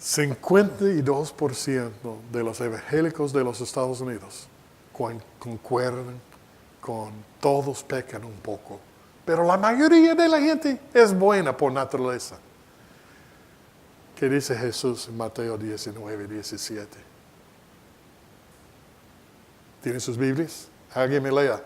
52% de los evangélicos de los Estados Unidos concuerdan con todos pecan un poco. Pero la mayoría de la gente es buena por naturaleza. ¿Qué dice Jesús en Mateo 19:17? ¿Tienen sus Biblias? Alguien me lea.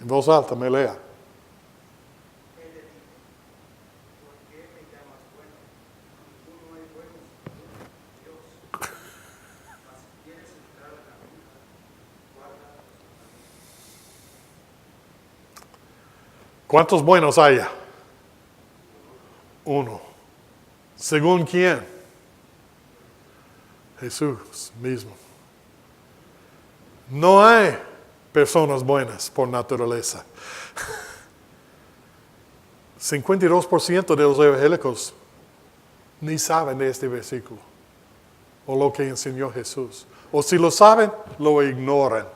En voz alta me lea. ¿Cuántos buenos haya? Uno. ¿Según quién? Jesús mismo. No hay personas buenas por naturaleza. 52% de los evangélicos ni saben de este versículo o lo que enseñó Jesús. O si lo saben, lo ignoran.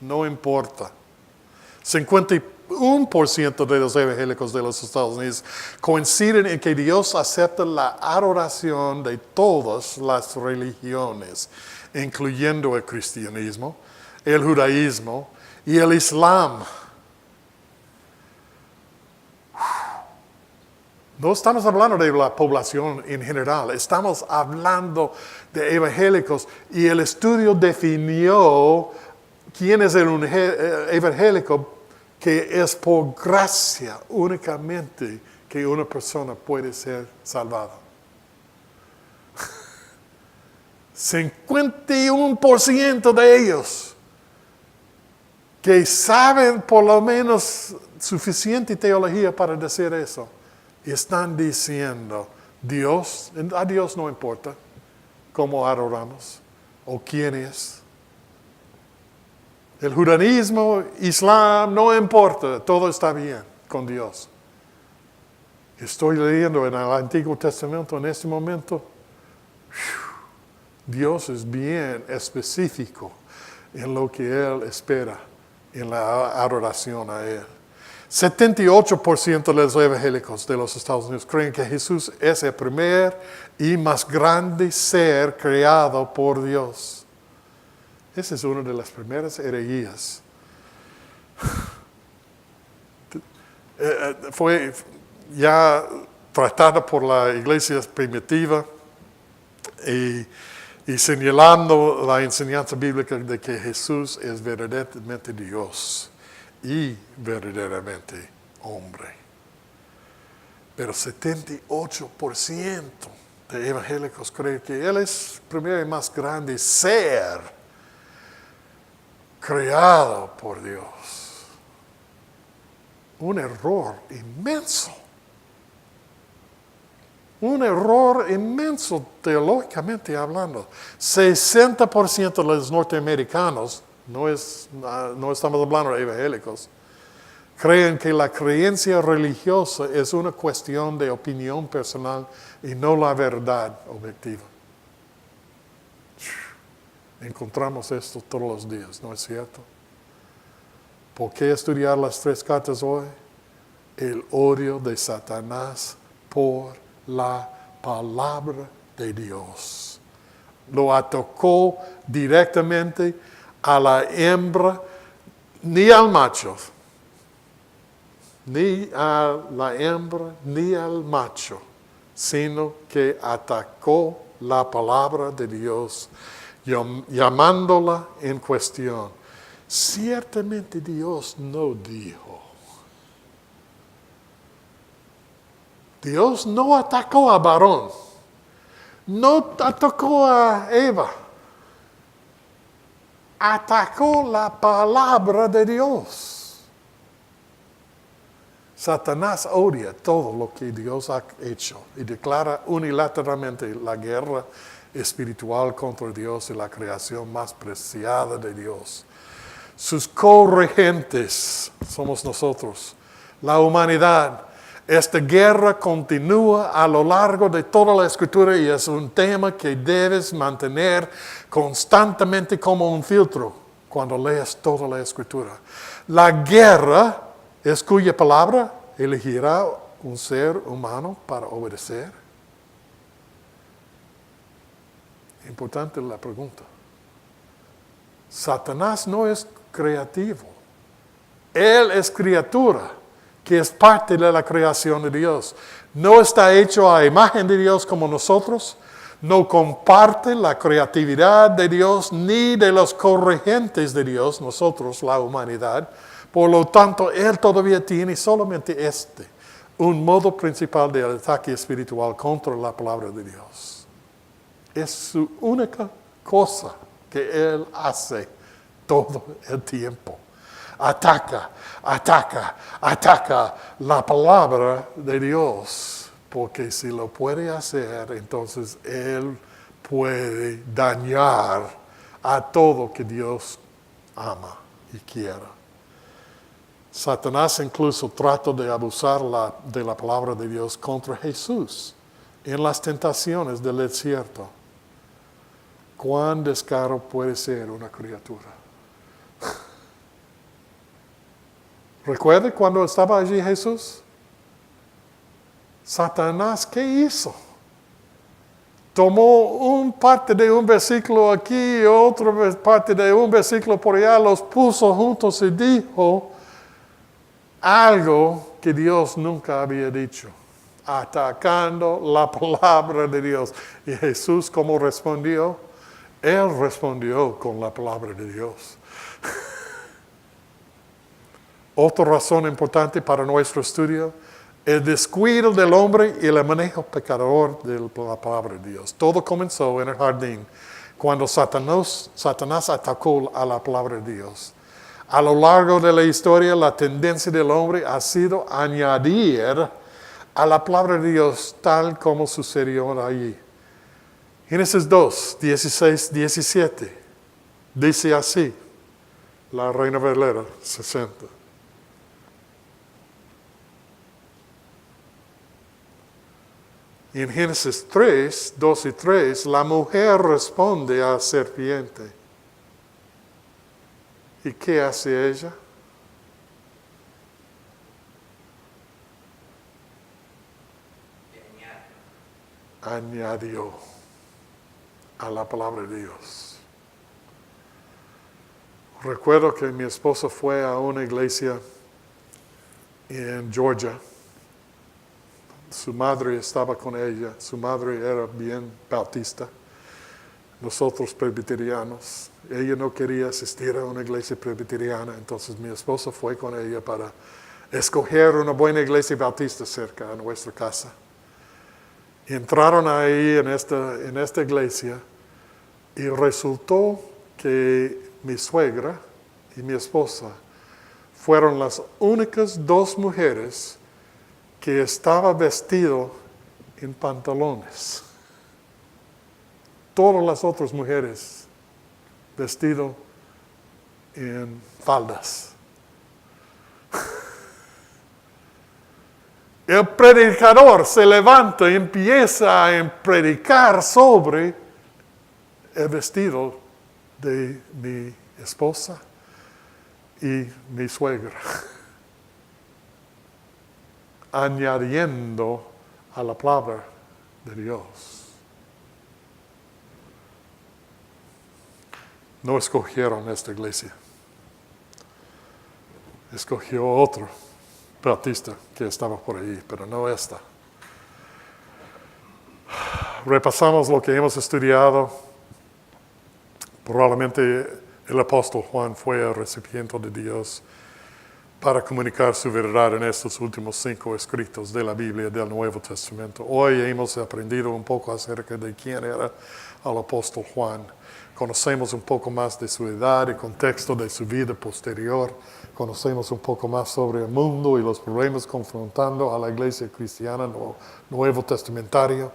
No importa. 51% de los evangélicos de los Estados Unidos coinciden en que Dios acepta la adoración de todas las religiones, incluyendo el cristianismo, el judaísmo y el islam. No estamos hablando de la población en general, estamos hablando de evangélicos y el estudio definió quién es el evangélico, que es por gracia únicamente que una persona puede ser salvada. 51% de ellos que saben por lo menos suficiente teología para decir eso, están diciendo, a Dios no importa cómo adoramos o quién es. El judaísmo, islam, no importa, todo está bien con Dios. Estoy leyendo en el Antiguo Testamento en este momento. Dios es bien específico en lo que Él espera en la adoración a Él. 78% de los evangélicos de los Estados Unidos creen que Jesús es el primer y más grande ser creado por Dios. Esa es una de las primeras herejías. Fue ya tratada por la iglesia primitiva y señalando la enseñanza bíblica de que Jesús es verdaderamente Dios y verdaderamente hombre. Pero 78% de evangélicos creen que Él es el primer y más grande ser creado por Dios. Un error inmenso. Un error inmenso teológicamente hablando. 60% de los norteamericanos, no estamos hablando de evangélicos, creen que la creencia religiosa es una cuestión de opinión personal y no la verdad objetiva. Encontramos esto todos los días, ¿no es cierto? ¿Por qué estudiar las 3 cartas hoy? El odio de Satanás por la palabra de Dios. Lo atacó directamente a la hembra, ni al macho, ni a la hembra, ni al macho, sino que atacó la palabra de Dios, llamándola en cuestión. Ciertamente Dios no dijo. Dios no atacó a varón. No atacó a Eva. Atacó la palabra de Dios. Satanás odia todo lo que Dios ha hecho y declara unilateralmente la guerra espiritual contra Dios y la creación más preciada de Dios. Sus corregentes somos nosotros, la humanidad. Esta guerra continúa a lo largo de toda la Escritura y es un tema que debes mantener constantemente como un filtro cuando leas toda la Escritura. La guerra es cuya palabra elegirá un ser humano para obedecer. Importante la pregunta. Satanás no es creativo. Él es criatura, que es parte de la creación de Dios. No está hecho a imagen de Dios como nosotros. No comparte la creatividad de Dios ni de los corregentes de Dios, nosotros, la humanidad. Por lo tanto, Él todavía tiene solamente un modo principal de ataque espiritual contra la palabra de Dios. Es su única cosa que Él hace todo el tiempo. Ataca la palabra de Dios, porque si lo puede hacer, entonces Él puede dañar a todo que Dios ama y quiera. Satanás incluso trata de abusar de la palabra de Dios contra Jesús en las tentaciones del desierto. ¿Cuán descaro puede ser una criatura? ¿Recuerda cuando estaba allí Jesús? Satanás, ¿qué hizo? Tomó parte de un versículo aquí y otra parte de un versículo por allá, los puso juntos y dijo algo que Dios nunca había dicho, atacando la palabra de Dios. ¿Y Jesús cómo respondió? Él respondió con la palabra de Dios. Otra razón importante para nuestro estudio, el descuido del hombre y el manejo pecador de la palabra de Dios. Todo comenzó en el jardín cuando Satanás atacó a la palabra de Dios. A lo largo de la historia, la tendencia del hombre ha sido añadir a la palabra de Dios tal como sucedió allí. Génesis 2, 16, 17. Dice así, la Reina Valera 60. En Génesis 3, 2 y 3, la mujer responde a la serpiente. ¿Y qué hace ella? Añadió a la palabra de Dios. Recuerdo que mi esposa fue a una iglesia en Georgia. Su madre estaba con ella. Su madre era bien bautista. Nosotros presbiterianos. Ella no quería asistir a una iglesia presbiteriana, entonces mi esposa fue con ella para escoger una buena iglesia bautista cerca de nuestra casa. Y entraron ahí en esta iglesia y resultó que mi suegra y mi esposa fueron las únicas dos mujeres que estaban vestidas en pantalones. Todas las otras mujeres vestidas en faldas. El predicador se levanta y empieza a predicar sobre el vestido de mi esposa y mi suegra, añadiendo a la palabra de Dios. No escogieron esta iglesia. Escogió otro bautista que estaba por ahí, pero no esta. Repasamos lo que hemos estudiado. Probablemente el apóstol Juan fue el recipiente de Dios para comunicar su verdad en estos últimos 5 escritos de la Biblia del Nuevo Testamento. Hoy hemos aprendido un poco acerca de quién era el apóstol Juan. Conocemos un poco más de su edad y contexto de su vida posterior. Conocemos un poco más sobre el mundo y los problemas confrontando a la iglesia cristiana nuevo testamentario,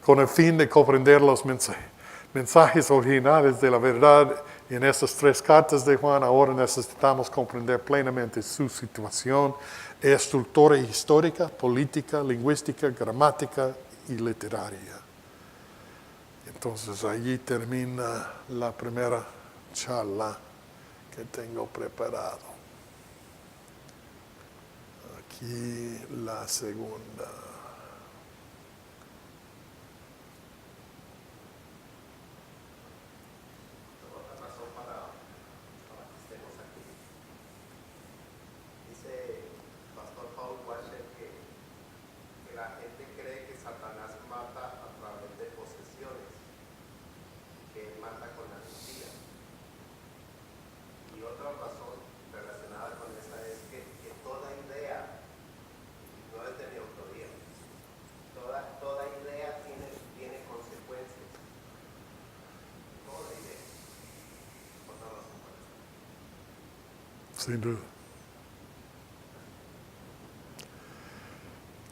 con el fin de comprender los mensajes originales de la verdad Y en estas 3 cartas de Juan ahora necesitamos comprender plenamente su situación, estructura histórica, política, lingüística, gramática y literaria. Entonces allí termina la primera charla que tengo preparado. Aquí la segunda. Sin duda.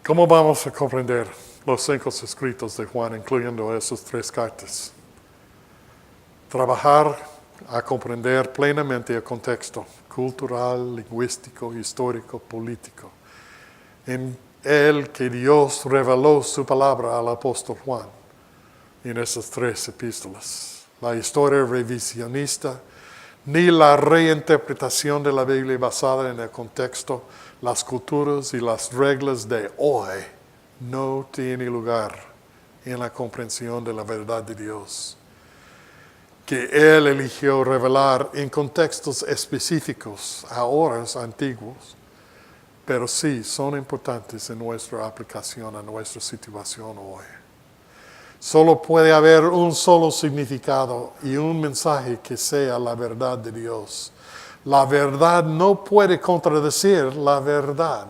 ¿Cómo vamos a comprender los 5 escritos de Juan, incluyendo esas 3 cartas? Trabajar a comprender plenamente el contexto cultural, lingüístico, histórico, político, en el que Dios reveló su palabra al apóstol Juan en esas 3 epístolas. La historia revisionista, ni la reinterpretación de la Biblia basada en el contexto, las culturas y las reglas de hoy no tiene lugar en la comprensión de la verdad de Dios, que Él eligió revelar en contextos específicos a horas antiguos, pero sí son importantes en nuestra aplicación a nuestra situación hoy. Solo puede haber un solo significado y un mensaje que sea la verdad de Dios. La verdad no puede contradecir la verdad,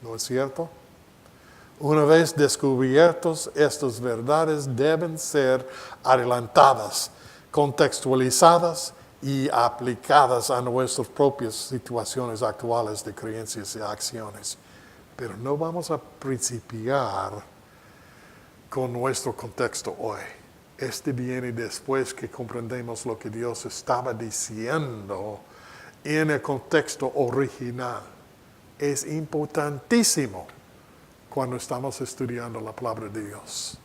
¿no es cierto? Una vez descubiertos, estas verdades deben ser adelantadas, contextualizadas y aplicadas a nuestras propias situaciones actuales de creencias y acciones. Pero no vamos a principiar con nuestro contexto hoy. Este viene después que comprendemos lo que Dios estaba diciendo en el contexto original. Es importantísimo cuando estamos estudiando la palabra de Dios.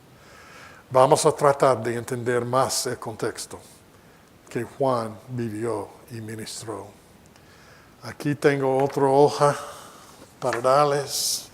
Vamos a tratar de entender más el contexto que Juan vivió y ministró. Aquí tengo otra hoja para darles.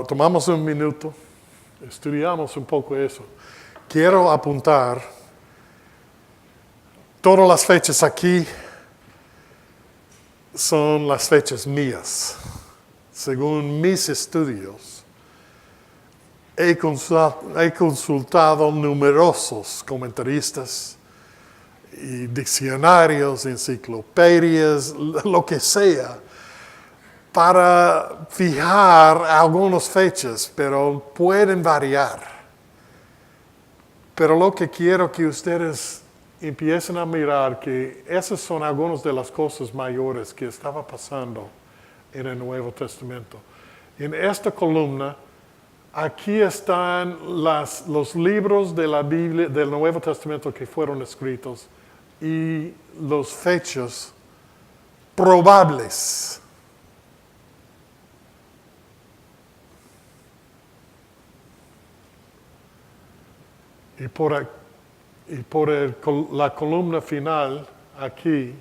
Tomamos un minuto, estudiamos un poco eso. Quiero apuntar todas las fechas aquí son las fechas mías. Según mis estudios, he consultado numerosos comentaristas y diccionarios, enciclopedias, lo que sea, para fijar algunas fechas, pero pueden variar. Pero lo que quiero que ustedes empiecen a mirar, que esas son algunas de las cosas mayores que estaba pasando en el Nuevo Testamento. En esta columna, aquí están los libros de la Biblia, del Nuevo Testamento que fueron escritos y las fechas probables. Y por la columna final, aquí,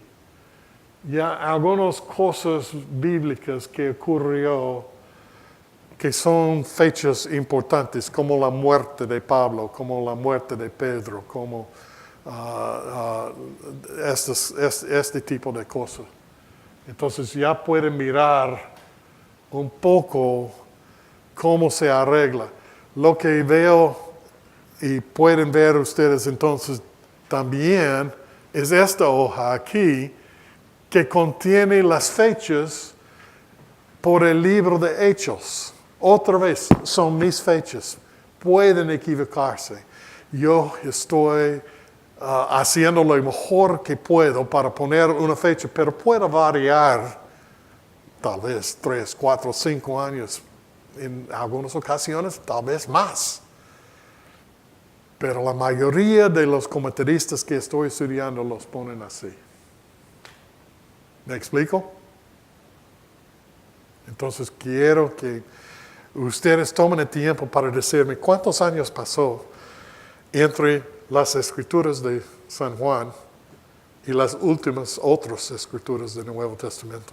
ya algunas cosas bíblicas que ocurrió, que son fechas importantes, como la muerte de Pablo, como la muerte de Pedro, como este tipo de cosas. Entonces ya pueden mirar un poco cómo se arregla. Lo que veo y pueden ver ustedes entonces también es esta hoja aquí que contiene las fechas por el libro de Hechos. Otra vez, son mis fechas. Pueden equivocarse. Yo estoy haciendo lo mejor que puedo para poner una fecha, pero puede variar tal vez 3, 4, 5 años. En algunas ocasiones, tal vez más. Pero la mayoría de los comentaristas que estoy estudiando los ponen así. ¿Me explico? Entonces quiero que ustedes tomen el tiempo para decirme cuántos años pasó entre las escrituras de San Juan y las últimas otras escrituras del Nuevo Testamento.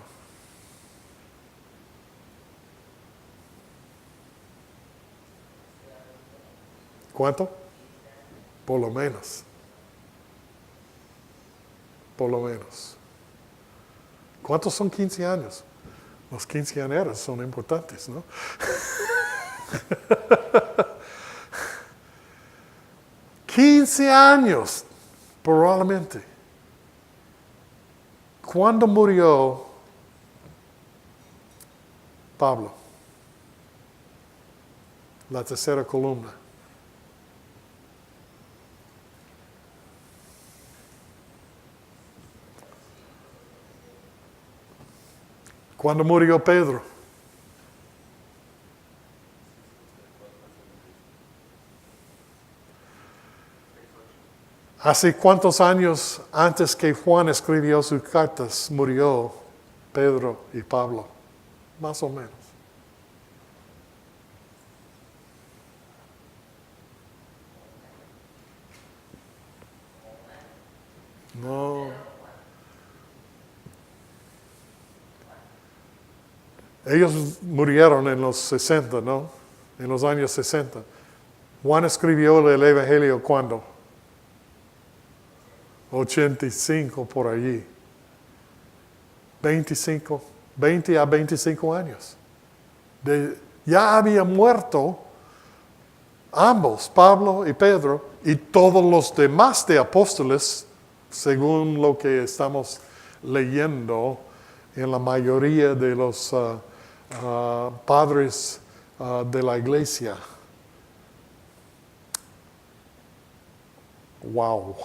¿Cuánto? Por lo menos. Por lo menos. ¿Cuántos son 15 años? Los quinceañeros son importantes, ¿no? 15 años, probablemente. ¿Cuándo murió Pablo? La tercera columna. ¿Cuándo murió Pedro? ¿Hace cuántos años antes que Juan escribió sus cartas murió Pedro y Pablo? Más o menos. No. Ellos murieron en los 60, ¿no? En los años 60. Juan escribió el Evangelio ¿cuándo? 85 por allí. 20 a 25 años. Ya habían muerto ambos, Pablo y Pedro, y todos los demás de apóstoles, según lo que estamos leyendo en la mayoría de los padres de la iglesia. Wow.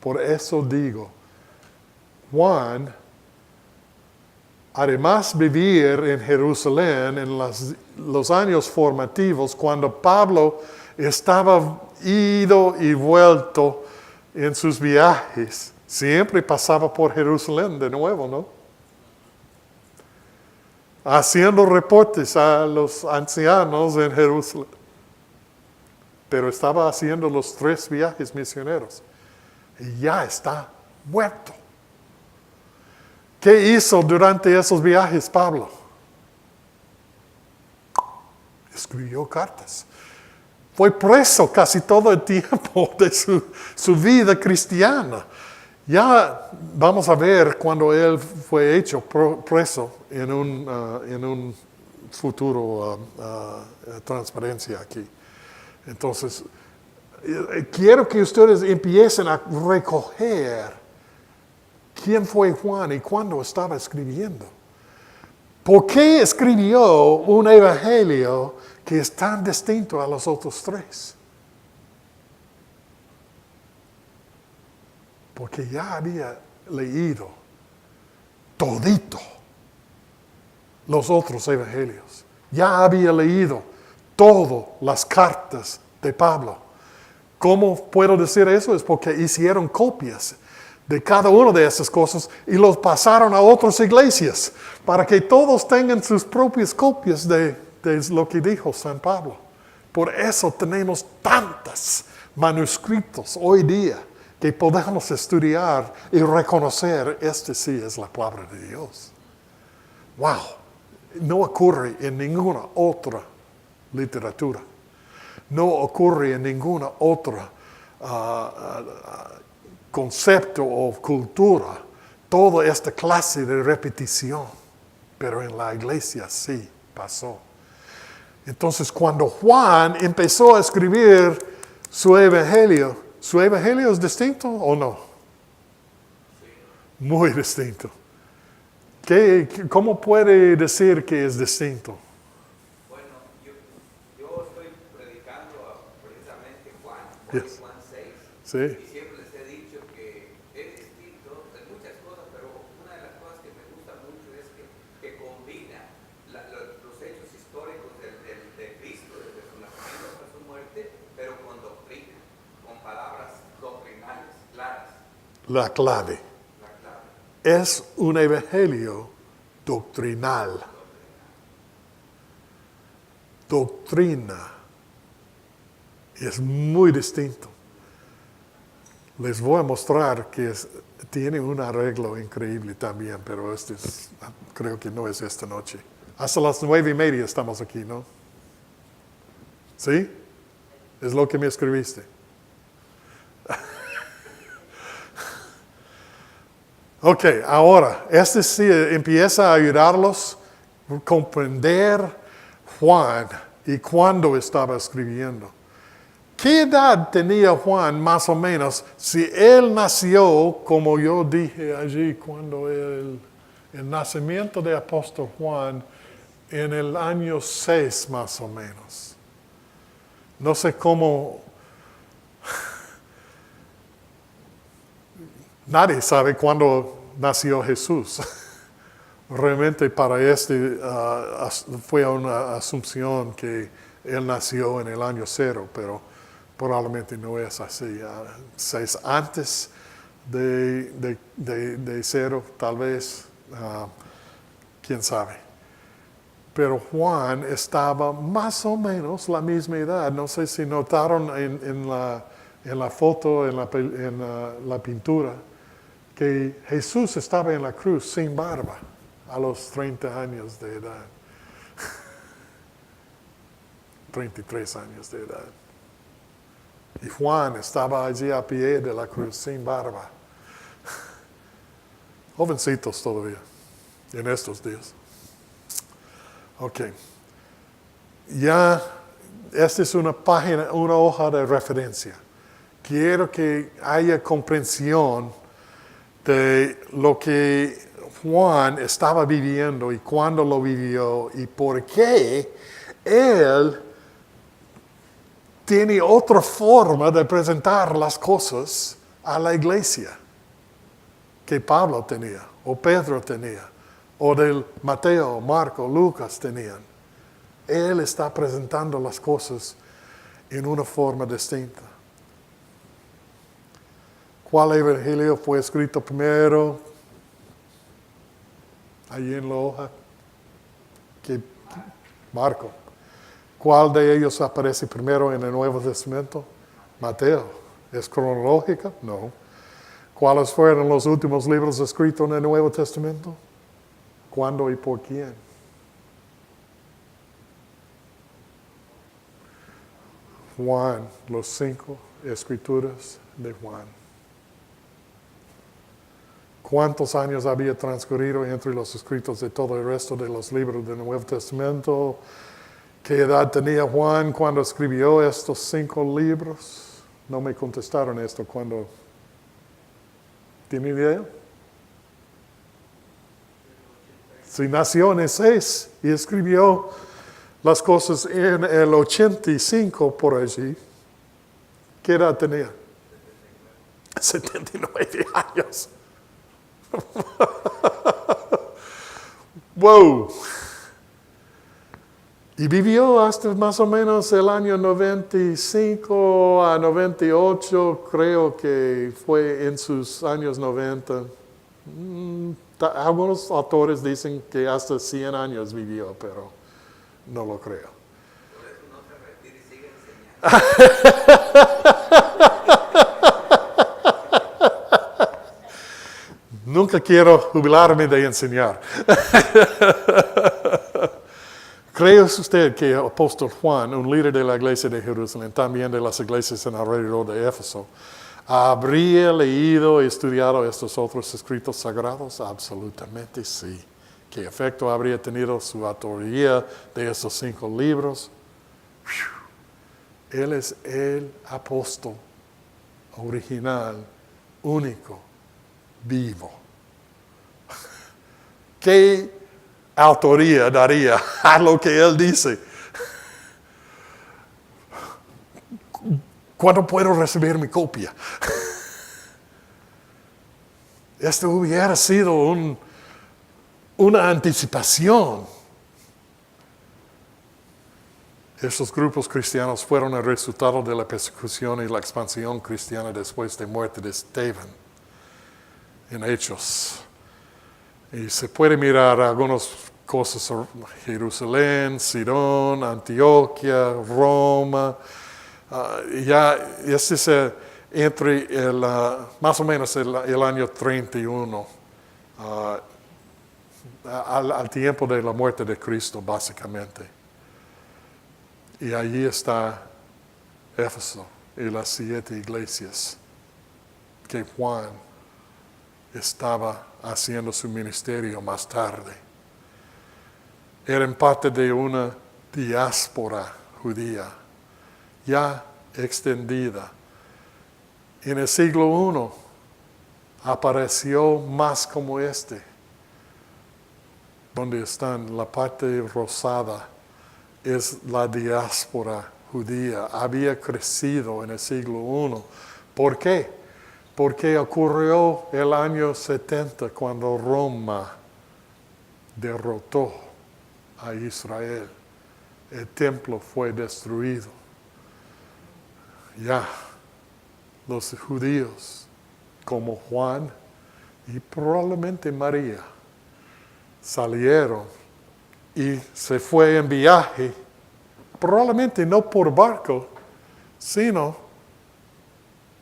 Por eso digo, Juan, además vivir en Jerusalén en los años formativos, cuando Pablo estaba ido y vuelto en sus viajes, siempre pasaba por Jerusalén de nuevo, ¿no? Haciendo reportes a los ancianos en Jerusalén. Pero estaba haciendo los 3 viajes misioneros. Y ya está muerto. ¿Qué hizo durante esos viajes Pablo? Escribió cartas. Fue preso casi todo el tiempo de su vida cristiana. Ya vamos a ver cuando él fue hecho preso en un futuro transparencia aquí. Entonces, quiero que ustedes empiecen a recoger quién fue Juan y cuándo estaba escribiendo. ¿Por qué escribió un evangelio que es tan distinto a los otros 3? Porque ya había leído todito los otros evangelios. Ya había leído todas las cartas de Pablo. ¿Cómo puedo decir eso? Es porque hicieron copias de cada una de esas cosas y los pasaron a otras iglesias para que todos tengan sus propias copias de lo que dijo San Pablo. Por eso tenemos tantos manuscritos hoy día que podemos estudiar y reconocer, este sí es la palabra de Dios. ¡Wow! No ocurre en ninguna otra literatura. No ocurre en ninguna otra concepto o cultura toda esta clase de repetición. Pero en la iglesia sí pasó. Entonces cuando Juan empezó a escribir su evangelio es distinto o no? Muy distinto. ¿Cómo puede decir que es distinto? Bueno, yo estoy predicando precisamente Juan, Yes. Juan 6, Sí. y siempre les he dicho que es distinto en muchas cosas, pero una de las cosas que me gusta mucho es que combina los hechos históricos de Cristo, desde su nacimiento hasta su muerte, pero con doctrina, con palabras doctrinales, claras, La clave. la clave. Es un evangelio doctrinal. Doctrina. Es muy distinto. Les voy a mostrar que tiene un arreglo increíble también, pero creo que no es esta noche. Hasta las 9:30 estamos aquí, ¿no? ¿Sí? Es lo que me escribiste. Ok, ahora, sí empieza a ayudarlos a comprender Juan y cuándo estaba escribiendo. ¿Qué edad tenía Juan más o menos si él nació, como yo dije allí, cuando el nacimiento del apóstol Juan en el año 6 más o menos? No sé cómo. Nadie sabe cuándo nació Jesús. Realmente para fue una asunción que él nació en el año 0, pero probablemente no es así. 6 antes de 0, tal vez, quién sabe. Pero Juan estaba más o menos la misma edad. No sé si notaron en la foto, en la pintura, que Jesús estaba en la cruz sin barba a los 30 años de edad. 33 años de edad. Y Juan estaba allí a pie de la cruz sin barba. Jovencitos todavía, en estos días. Ok. Ya, esta es una hoja de referencia. Quiero que haya comprensión de lo que Juan estaba viviendo y cuándo lo vivió y por qué él tiene otra forma de presentar las cosas a la iglesia que Pablo tenía, o Pedro tenía, o del Mateo, Marco, Lucas tenían. Él está presentando las cosas en una forma distinta. ¿Cuál evangelio fue escrito primero? Ahí en la hoja. Marco. ¿Cuál de ellos aparece primero en el Nuevo Testamento? Mateo. ¿Es cronológica? No. ¿Cuáles fueron los últimos libros escritos en el Nuevo Testamento? ¿Cuándo y por quién? Juan, los 5 escrituras de Juan. ¿Cuántos años había transcurrido entre los escritos de todo el resto de los libros del Nuevo Testamento? ¿Qué edad tenía Juan cuando escribió estos 5 libros? No me contestaron esto cuando. ¿Tienen idea? Si nació en el 6 y escribió las cosas en el 85 por allí, ¿qué edad tenía? 79 años. Wow. Y vivió hasta más o menos el año 95 a 98, creo que fue en sus años 90. Algunos autores dicen que hasta 100 años vivió, pero no lo creo. Por eso no se retira y sigue enseñando. Nunca quiero jubilarme de enseñar. ¿Cree usted que el apóstol Juan, un líder de la iglesia de Jerusalén, también de las iglesias en alrededor de Éfeso, habría leído y estudiado estos otros escritos sagrados? Absolutamente sí. ¿Qué efecto habría tenido su autoría de estos 5 libros? Él es el apóstol original, único, vivo. ¿qué autoría daría a lo que él dice? ¿Cuándo puedo recibir mi copia? Esto hubiera sido una anticipación. Estos grupos cristianos fueron el resultado de la persecución y la expansión cristiana después de la muerte de Esteban en Hechos. Y se puede mirar algunas cosas: Jerusalén, Sidón, Antioquia, Roma. Este es entre más o menos el año 31, al tiempo de la muerte de Cristo, básicamente. Y allí está Éfeso y las 7 iglesias que Juan estaba haciendo su ministerio más tarde. Eran parte de una diáspora judía ya extendida. En el siglo I apareció más como donde están la parte rosada. Es la diáspora judía. Había crecido en el siglo I. ¿Por qué? Porque ocurrió el año 70 cuando Roma derrotó a Israel. El templo fue destruido. Ya los judíos, como Juan y probablemente María, salieron y se fue en viaje, probablemente no por barco, sino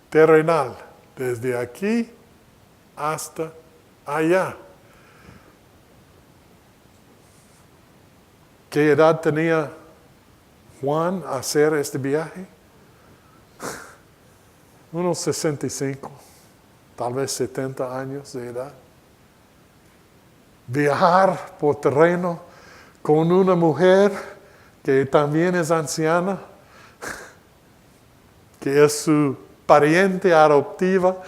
terrenal, desde aquí hasta allá. ¿Qué edad tenía Juan a hacer este viaje? Unos 65, tal vez 70 años de edad. Viajar por terreno con una mujer que también es anciana, que es su pariente adoptiva,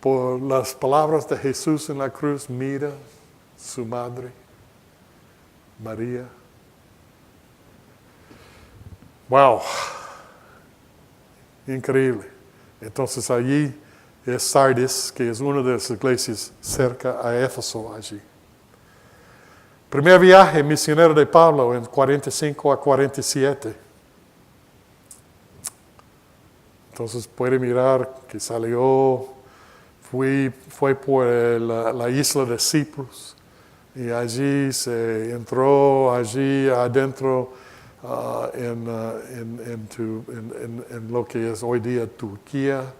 por las palabras de Jesús en la cruz: mira su madre, María. ¡Wow! Increíble. Entonces allí es Sardis, que es una de las iglesias cerca a Éfeso allí. Primer viaje misionero de Pablo en 45 a 47. Entonces puede mirar que salió, fue por la isla de Cyprus y allí se entró allí adentro en lo que es hoy día Turquía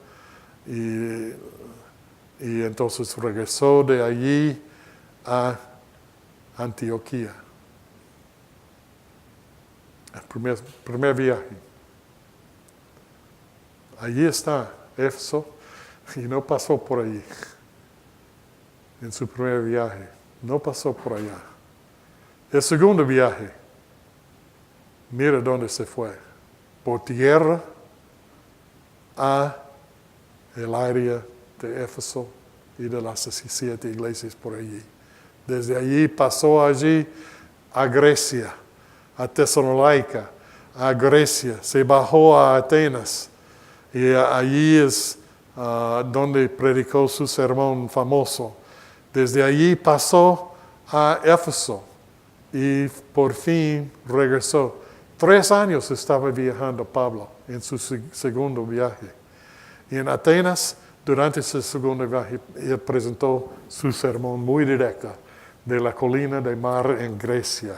y entonces regresó de allí a Antioquía. El primer viaje. Allí está Éfeso y no pasó por allí. En su primer viaje, no pasó por allá. El segundo viaje, mira dónde se fue. Por tierra a el área de Éfeso y de las 17 iglesias por allí. Desde allí pasó allí a Grecia, a Tesalónica, a Grecia, se bajó a Atenas y allí es donde predicó su sermón famoso. Desde allí pasó a Éfeso y por fin regresó. 3 años estaba viajando Pablo en su segundo viaje. Y en Atenas, durante ese segundo viaje, él presentó su sermón muy directo de la colina de Mar en Grecia.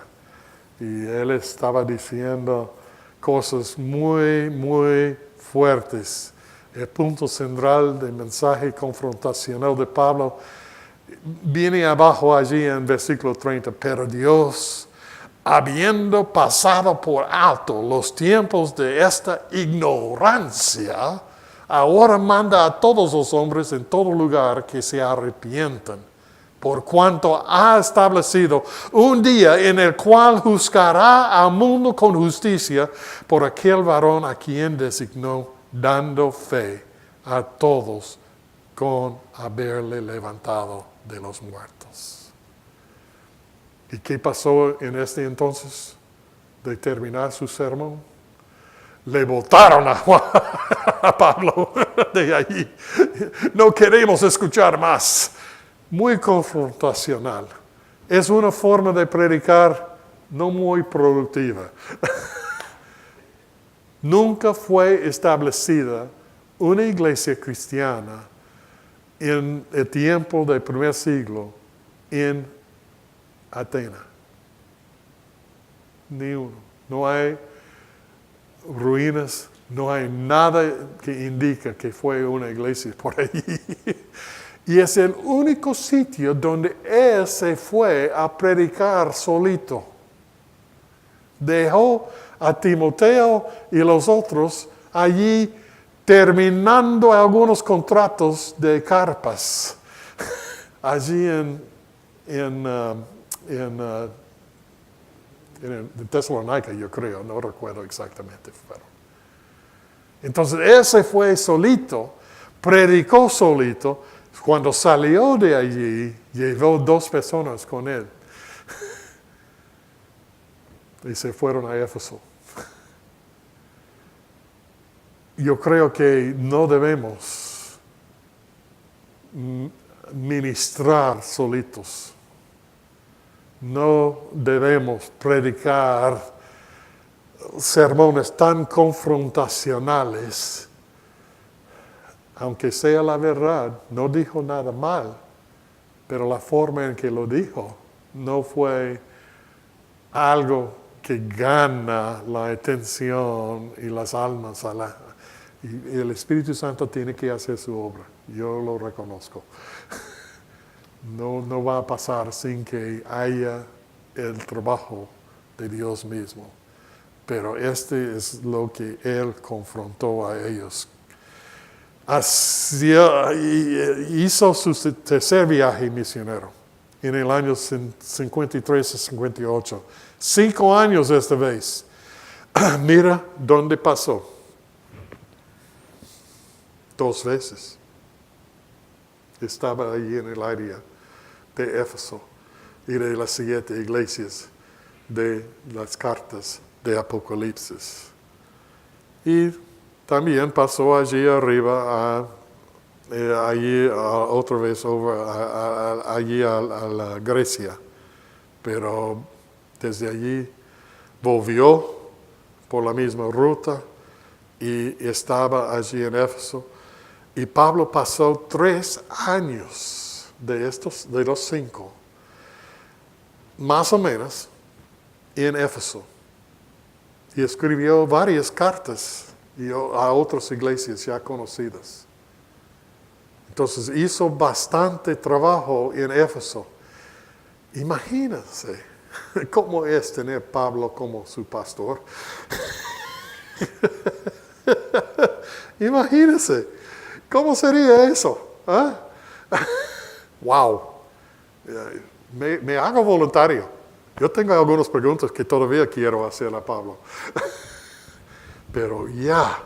Y él estaba diciendo cosas muy, muy fuertes. El punto central del mensaje confrontacional de Pablo viene abajo allí en versículo 30. Pero Dios, habiendo pasado por alto los tiempos de esta ignorancia, ahora manda a todos los hombres en todo lugar que se arrepientan, por cuanto ha establecido un día en el cual juzgará al mundo con justicia por aquel varón a quien designó, dando fe a todos con haberle levantado de los muertos. ¿Y qué pasó en este entonces de terminar su sermón? Le botaron a Pablo de allí. No queremos escuchar más. Muy confrontacional. Es una forma de predicar no muy productiva. Nunca fue establecida una iglesia cristiana en el tiempo del primer siglo en Atenas. Ni uno. No hay ruinas, no hay nada que indica que fue una iglesia por allí. Y es el único sitio donde él se fue a predicar solito. Dejó a Timoteo y los otros allí terminando algunos contratos de carpas. Allí en Tesalónica, yo creo, no recuerdo exactamente. Pero. Entonces, él se fue solito, predicó solito. Cuando salió de allí, llevó 2 personas con él. Y se fueron a Éfeso. Yo creo que no debemos ministrar solitos. No debemos predicar sermones tan confrontacionales. Aunque sea la verdad, no dijo nada mal, pero la forma en que lo dijo no fue algo que gana la atención y las almas y el Espíritu Santo tiene que hacer su obra. Yo lo reconozco. No va a pasar sin que haya el trabajo de Dios mismo. Pero este es lo que Él confrontó a ellos. Hizo su tercer viaje misionero en el año 53 y 58. 5 años esta vez. Mira dónde pasó. 2 veces. Estaba allí en el área de Éfeso y de las 7 iglesias de las cartas de Apocalipsis. Y también pasó allí arriba, allí otra vez allí a la Grecia. Pero desde allí volvió por la misma ruta y estaba allí en Éfeso. Y Pablo pasó 3 años de los 5, más o menos, en Éfeso. Y escribió varias cartas a otras iglesias ya conocidas. Entonces hizo bastante trabajo en Éfeso. Imagínense cómo es tener Pablo como su pastor. Imagínense, ¿cómo sería eso? ¿Ah? Wow. Me hago voluntario. Yo tengo algunas preguntas que todavía quiero hacer a Pablo. Pero ya,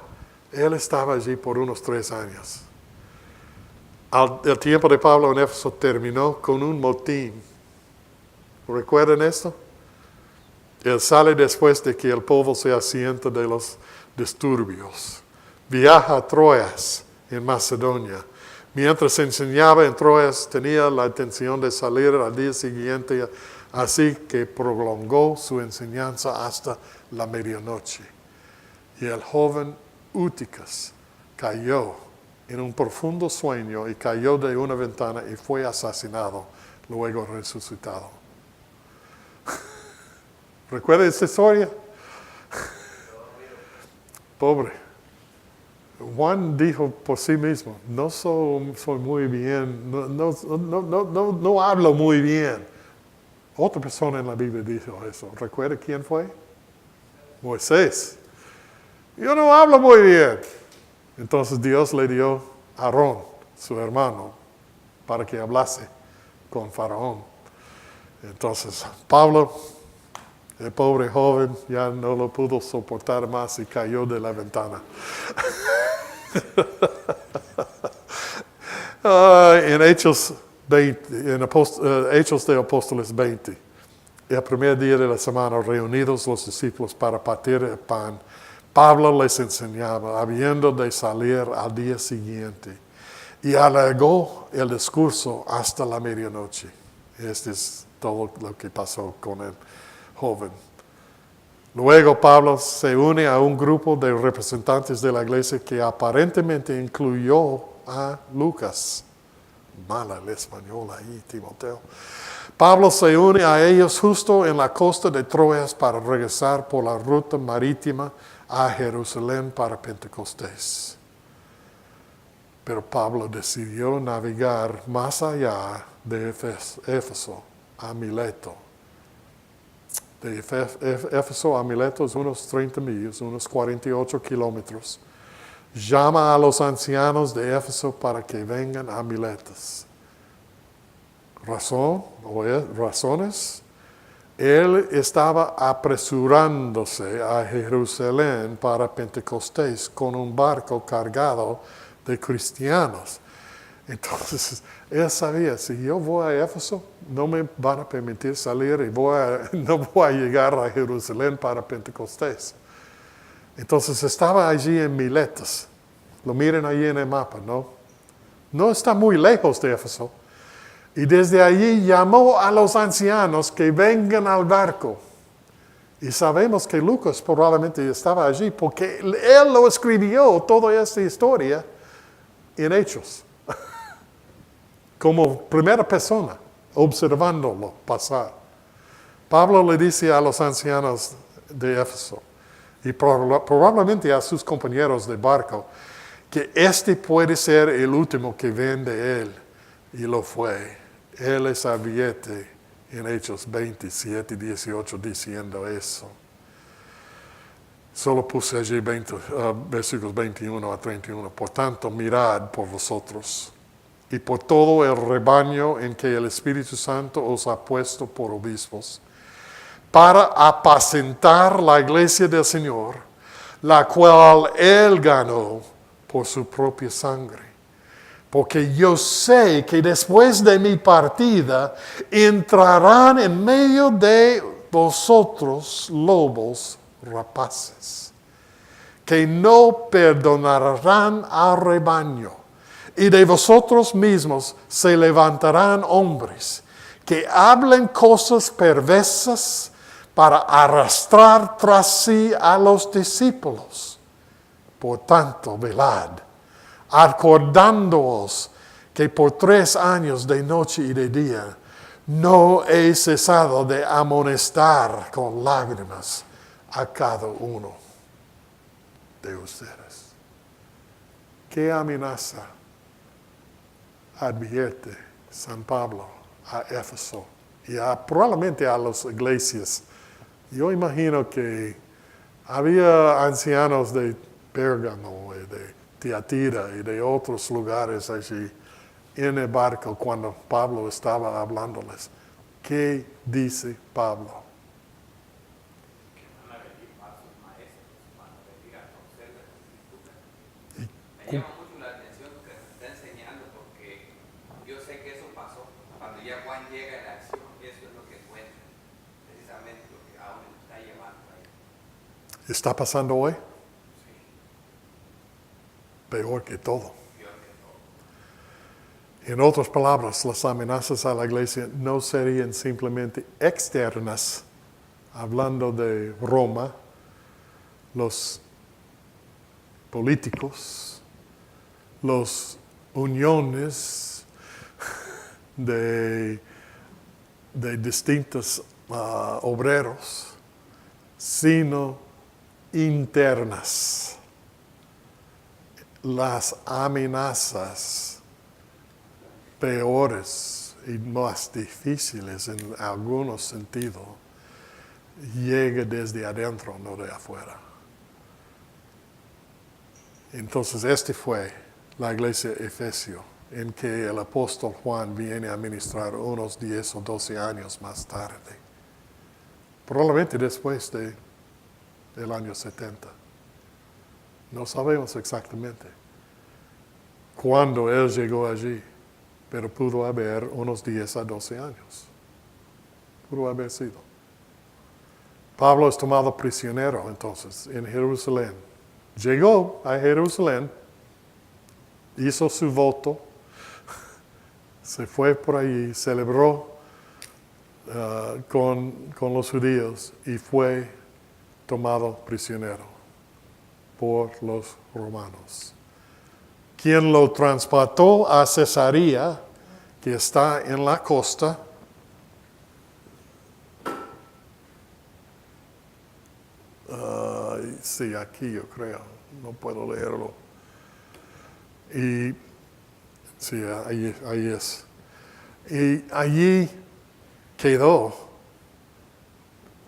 él estaba allí por unos 3 años. El tiempo de Pablo en Éfeso terminó con un motín. ¿Recuerdan esto? Él sale después de que el pueblo se asienta de los disturbios. Viaja a Troas, en Macedonia. Mientras enseñaba en Troas, tenía la intención de salir al día siguiente, así que prolongó su enseñanza hasta la medianoche. Y el joven Úticas cayó en un profundo sueño y cayó de una ventana y fue asesinado, luego resucitado. ¿Recuerda esta historia? Pobre. Juan dijo por sí mismo, no soy muy bien, no hablo muy bien. Otra persona en la Biblia dijo eso. ¿Recuerda quién fue? Moisés. Yo no hablo muy bien. Entonces Dios le dio a Aarón, su hermano, para que hablase con Faraón. Entonces Pablo, el pobre joven, ya no lo pudo soportar más y cayó de la ventana. En Hechos 20, Hechos de Apóstoles 20, el primer día de la semana, reunidos los discípulos para partir el pan, Pablo les enseñaba, habiendo de salir al día siguiente, y alargó el discurso hasta la medianoche. Este es todo lo que pasó con el joven. Luego Pablo se une a un grupo de representantes de la iglesia que aparentemente incluyó a Lucas. Mala el español ahí, Timoteo. Pablo se une a ellos justo en la costa de Troas para regresar por la ruta marítima a Jerusalén para Pentecostés. Pero Pablo decidió navegar más allá de Éfeso a Mileto. De Éfeso a Mileto es unos 30 millas, unos 48 kilómetros. Llama a los ancianos de Éfeso para que vengan a Miletos. Razones. Él estaba apresurándose a Jerusalén para Pentecostés con un barco cargado de cristianos. Entonces, él sabía, si yo voy a Éfeso, no me van a permitir salir y no voy a llegar a Jerusalén para Pentecostés. Entonces, estaba allí en Miletos. Lo miren allí en el mapa, ¿no? No está muy lejos de Éfeso. Y desde allí llamó a los ancianos que vengan al barco. Y sabemos que Lucas probablemente estaba allí porque él lo escribió toda esta historia en Hechos. Como primera persona, observándolo pasar. Pablo le dice a los ancianos de Éfeso y probablemente a sus compañeros de barco que este puede ser el último que ven de él. Y lo fue. Él les advierte en Hechos 27 y 18 diciendo eso. Solo puse allí versículos 21 a 31. Por tanto, mirad por vosotros y por todo el rebaño en que el Espíritu Santo os ha puesto por obispos, para apacentar la iglesia del Señor, la cual Él ganó por su propia sangre. Porque yo sé que después de mi partida entrarán en medio de vosotros lobos rapaces, que no perdonarán al rebaño. Y de vosotros mismos se levantarán hombres que hablen cosas perversas para arrastrar tras sí a los discípulos. Por tanto, velad, acordándoos que por 3 años de noche y de día no he cesado de amonestar con lágrimas a cada uno de ustedes. ¿Qué amenaza advierte San Pablo a Éfeso y probablemente a las iglesias? Yo imagino que había ancianos de Pérgamo y de Tiatira y de otros lugares allí en el barco cuando Pablo estaba hablándoles. ¿Qué dice Pablo? Que van a venir falsos maestros, van a venir a conocer las escrituras. Me llama mucho la atención lo que nos está enseñando porque yo sé que eso pasó. Cuando ya Juan llega en la acción, eso es lo que cuenta. Precisamente lo que aún está llevando ahí. ¿Está pasando hoy? Peor que todo. En otras palabras, las amenazas a la iglesia no serían simplemente externas, hablando de Roma, los políticos, las uniones de distintos obreros, sino internas. Las amenazas peores y más difíciles en algunos sentidos llegan desde adentro, no de afuera. Entonces, este fue la iglesia Efesio, en que el apóstol Juan viene a ministrar unos 10 o 12 años más tarde. Probablemente después del año 70. No sabemos exactamente cuándo él llegó allí, pero pudo haber unos 10 a 12 años. Pudo haber sido. Pablo es tomado prisionero entonces en Jerusalén. Llegó a Jerusalén, hizo su voto, se fue por allí, celebró con los judíos y fue tomado prisionero por los romanos. Quien lo transportó a Cesarea, que está en la costa, sí, aquí yo creo, no puedo leerlo. Y sí, ahí es. Y allí quedó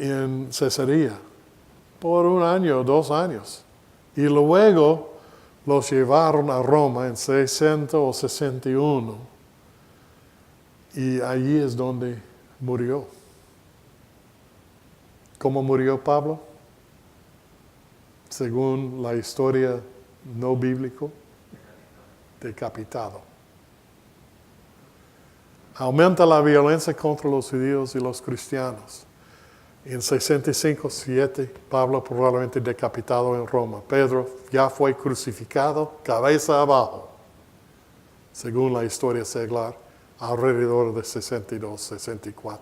en Cesarea por 1 año, 2 años. Y luego los llevaron a Roma en 60 o 61. Y allí es donde murió. ¿Cómo murió Pablo? Según la historia no bíblica, decapitado. Aumenta la violencia contra los judíos y los cristianos. En 65-7, Pablo probablemente decapitado en Roma. Pedro ya fue crucificado, cabeza abajo, según la historia seglar, alrededor de 62-64.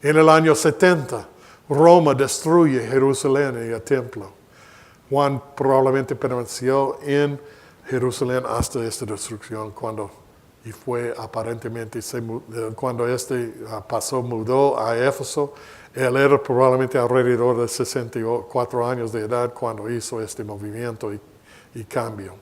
En el año 70, Roma destruye Jerusalén y el templo. Juan probablemente permaneció en Jerusalén hasta esta destrucción y fue aparentemente, cuando mudó a Éfeso. Él era probablemente alrededor de 64 años de edad cuando hizo este movimiento y cambio.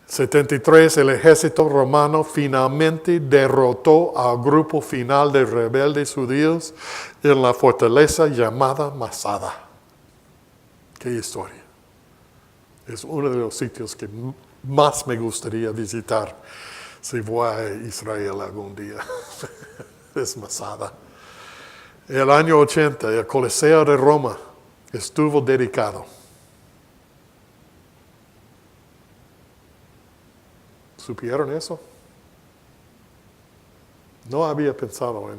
73, el ejército romano finalmente derrotó al grupo final de rebeldes judíos en la fortaleza llamada Masada. ¡Qué historia! Es uno de los sitios que más me gustaría visitar si voy a Israel algún día. Es Masada. El año 80, el Coliseo de Roma estuvo dedicado. ¿Supieron eso? No había pensado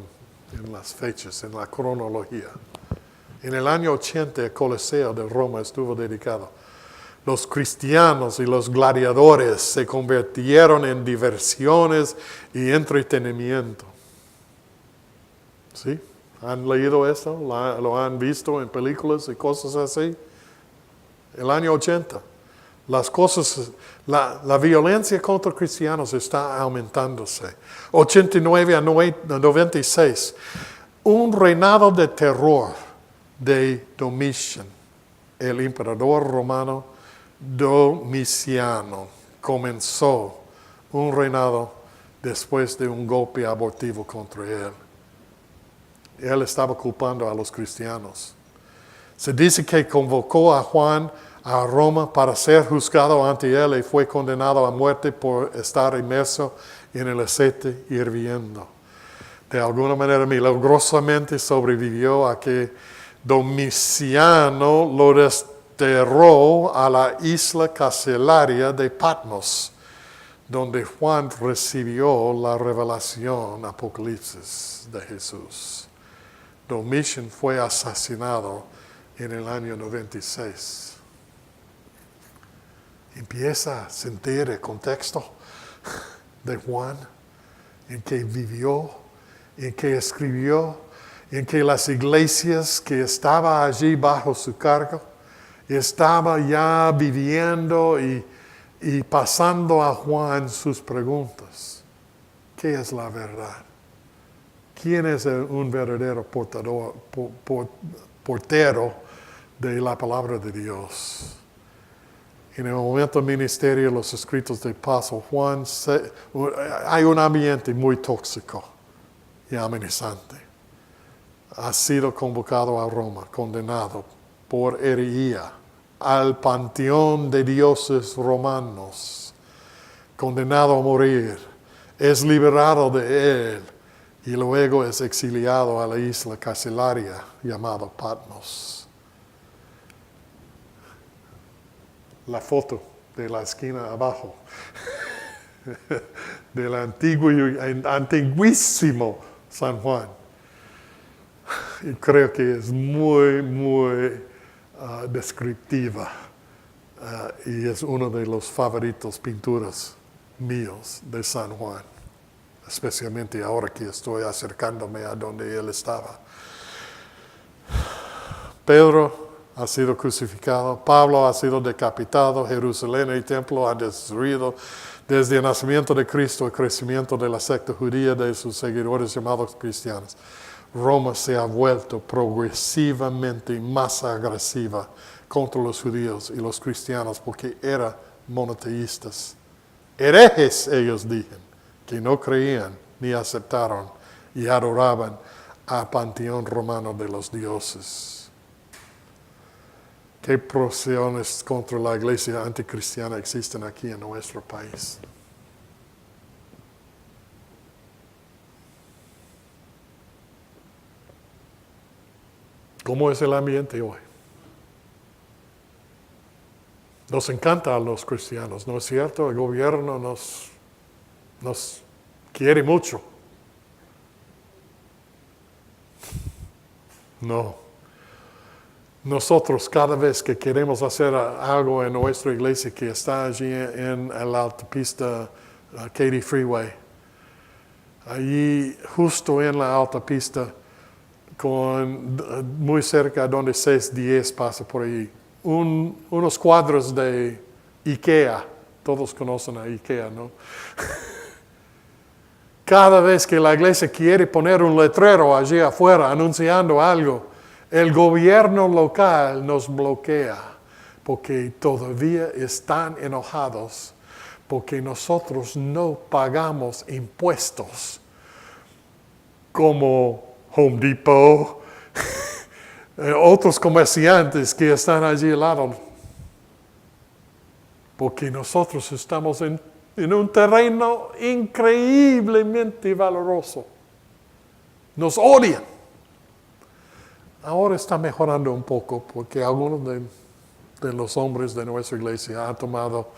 en las fechas, en la cronología. En el año 80, el Coliseo de Roma estuvo dedicado. Los cristianos y los gladiadores se convirtieron en diversiones y entretenimiento. ¿Sí? ¿Han leído esto? ¿Lo han visto en películas y cosas así? El año 80. La violencia contra cristianos está aumentándose. 89 a 96. Un reinado de terror de Domician, el emperador romano Domiciano, comenzó un reinado después de un golpe abortivo contra él. Él estaba culpando a los cristianos. Se dice que convocó a Juan a Roma para ser juzgado ante él y fue condenado a muerte por estar inmerso en el aceite hirviendo. De alguna manera milagrosamente sobrevivió a que Domiciano lo desterró a la isla carcelaria de Patmos, donde Juan recibió la revelación Apocalipsis de Jesús. Domician fue asesinado en el año 96. Empieza a sentir el contexto de Juan, en que vivió, en que escribió, en que las iglesias que estaban allí bajo su cargo, estaba ya viviendo y pasando a Juan sus preguntas. ¿Qué es la verdad? ¿Quién es un verdadero portero de la palabra de Dios? En el momento del ministerio, los escritos de Apóstol Juan, hay un ambiente muy tóxico y amenazante. Ha sido convocado a Roma, condenado por herejía al panteón de dioses romanos, condenado a morir, es liberado de él y luego es exiliado a la isla carcelaria llamada Patmos. La foto de la esquina abajo del antiguísimo San Juan. Y creo que es muy, muy descriptiva. Y es uno de los favoritos pinturas míos de San Juan, especialmente ahora que estoy acercándome a donde él estaba. Pedro ha sido crucificado, Pablo ha sido decapitado, Jerusalén y el templo han destruido. Desde el nacimiento de Cristo, el crecimiento de la secta judía de sus seguidores llamados cristianos, Roma se ha vuelto progresivamente más agresiva contra los judíos y los cristianos porque eran monoteístas. Herejes, ellos dijeron, que no creían ni aceptaron y adoraban al panteón romano de los dioses. ¿Qué procesiones contra la iglesia anticristiana existen aquí en nuestro país? ¿Cómo es el ambiente hoy? Nos encanta a los cristianos, ¿no es cierto? El gobierno nos quiere mucho. No. Nosotros cada vez que queremos hacer algo en nuestra iglesia que está allí en la autopista Katy Freeway, allí justo en la autopista, muy cerca donde 610 pasa por ahí, unos cuadros de IKEA, todos conocen a IKEA, ¿no? Cada vez que la iglesia quiere poner un letrero allí afuera anunciando algo, el gobierno local nos bloquea porque todavía están enojados porque nosotros no pagamos impuestos como Home Depot, otros comerciantes que están allí al lado, porque nosotros estamos en un terreno increíblemente valoroso. Nos odian. Ahora está mejorando un poco porque algunos de los hombres de nuestra iglesia han tomado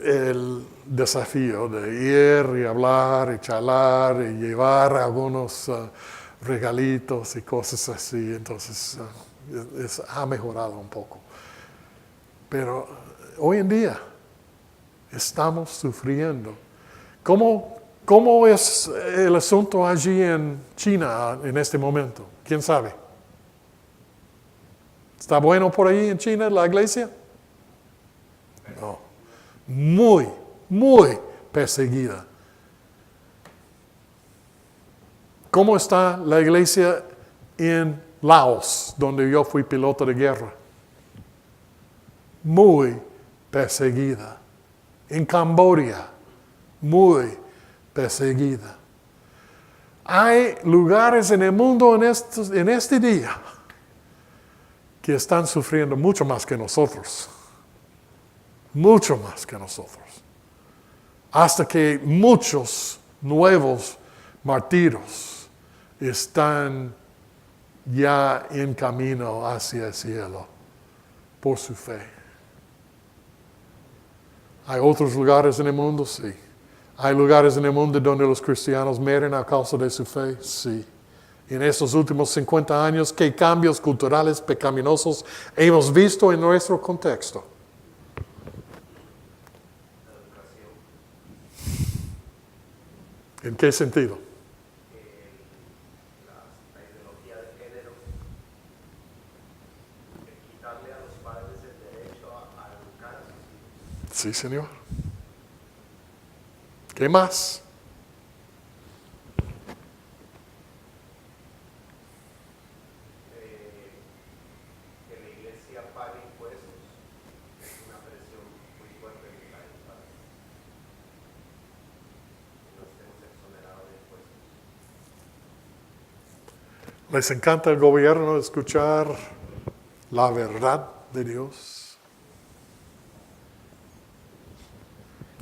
el desafío de ir y hablar y charlar y llevar algunos regalitos y cosas así. Entonces ha mejorado un poco. Pero hoy en día estamos sufriendo. ¿Cómo es el asunto allí en China en este momento? ¿Quién sabe? ¿Está bueno por ahí en China la iglesia? No. Muy, muy perseguida. ¿Cómo está la iglesia en Laos, donde yo fui piloto de guerra? Muy perseguida. En Camboya, muy perseguida. Hay lugares en el mundo en este día que están sufriendo mucho más que nosotros. Mucho más que nosotros. Hasta que muchos nuevos martiros están ya en camino hacia el cielo por su fe. ¿Hay otros lugares en el mundo? Sí. ¿Hay lugares en el mundo donde los cristianos mueren a causa de su fe? Sí. En estos últimos 50 años, ¿qué cambios culturales pecaminosos hemos visto en nuestro contexto? ¿En qué sentido? La ideología de género, quitarle a los padres el derecho a educar a sus hijos. Sí, señor. ¿Qué más? Que la iglesia pague impuestos es una presión muy fuerte que cae en los padres. No estemos exonerados de impuestos. ¿Les encanta el gobierno escuchar la verdad de Dios?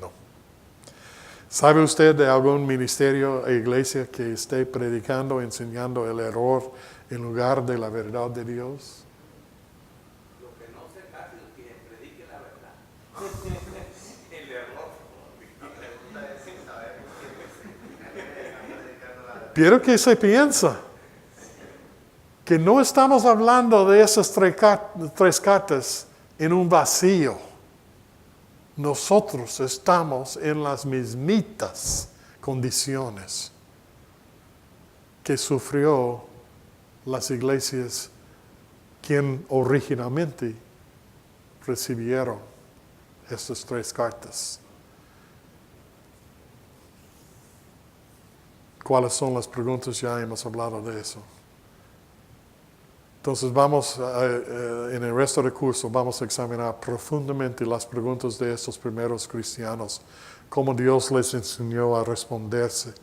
No. ¿Sabe usted de algún ministerio e iglesia que esté predicando, enseñando el error en lugar de la verdad de Dios? Lo que no se casi que predique la verdad. El error. Quiero que se piensa que no estamos hablando de esas tres cartas en un vacío. Nosotros estamos en las mismitas condiciones que sufrió las iglesias quien originalmente recibieron estas tres cartas. ¿Cuáles son las preguntas? Ya hemos hablado de eso. Entonces vamos, en el resto del curso, vamos a examinar profundamente las preguntas de estos primeros cristianos, cómo Dios les enseñó a responderse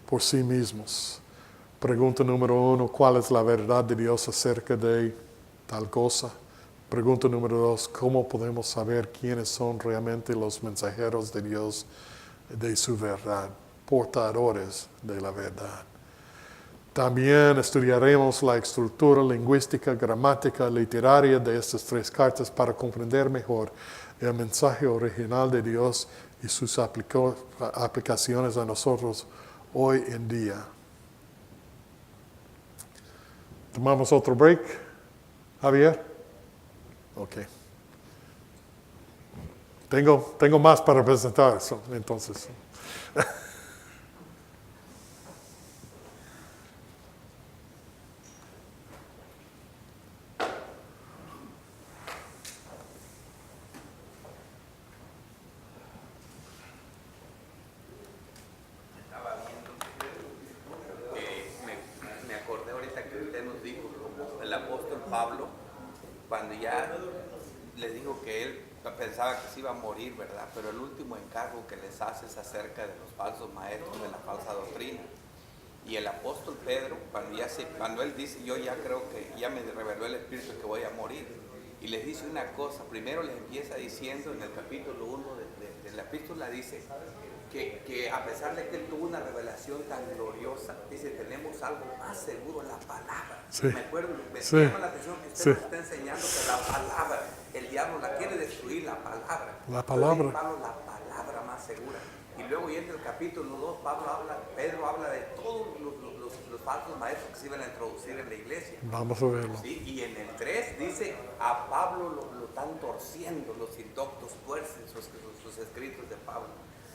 por sí mismos. Pregunta número 1, ¿cuál es la verdad de Dios acerca de tal cosa? Pregunta número 2, ¿cómo podemos saber quiénes son realmente los mensajeros de Dios de su verdad, portadores de la verdad? También estudiaremos la estructura lingüística, gramática, literaria de estas tres cartas para comprender mejor el mensaje original de Dios y sus aplicaciones a nosotros hoy en día. ¿Tomamos otro break, Javier? Ok. Tengo más para presentar, entonces. Estaba viendo me acordé ahorita que usted nos dijo, el apóstol Pablo, cuando ya les dijo que él pensaba que se iba a morir, ¿verdad? Pero el último encargo que les hace es acerca de los falsos maestros, de la falsa doctrina. Y el apóstol Pedro, cuando él dice, yo ya creo que ya me reveló el Espíritu que voy a morir, y les dice una cosa, primero les empieza diciendo en el capítulo 1 de la epístola, dice que a pesar de que él tuvo una revelación tan gloriosa, dice, tenemos algo más seguro, la palabra. Sí. Me acuerdo, me Sí. llama la atención que usted Sí. nos está enseñando que la palabra, el diablo la quiere destruir, la palabra. La palabra. Entonces, Pablo, la palabra más segura. Y luego y en el capítulo 2, Pedro habla de todos los falsos maestros que se iban a introducir en la iglesia. Vamos a verlo. ¿Sí? Y en el 3 dice, a Pablo lo están torciendo, los indoctos tuercen sus escritos de Pablo.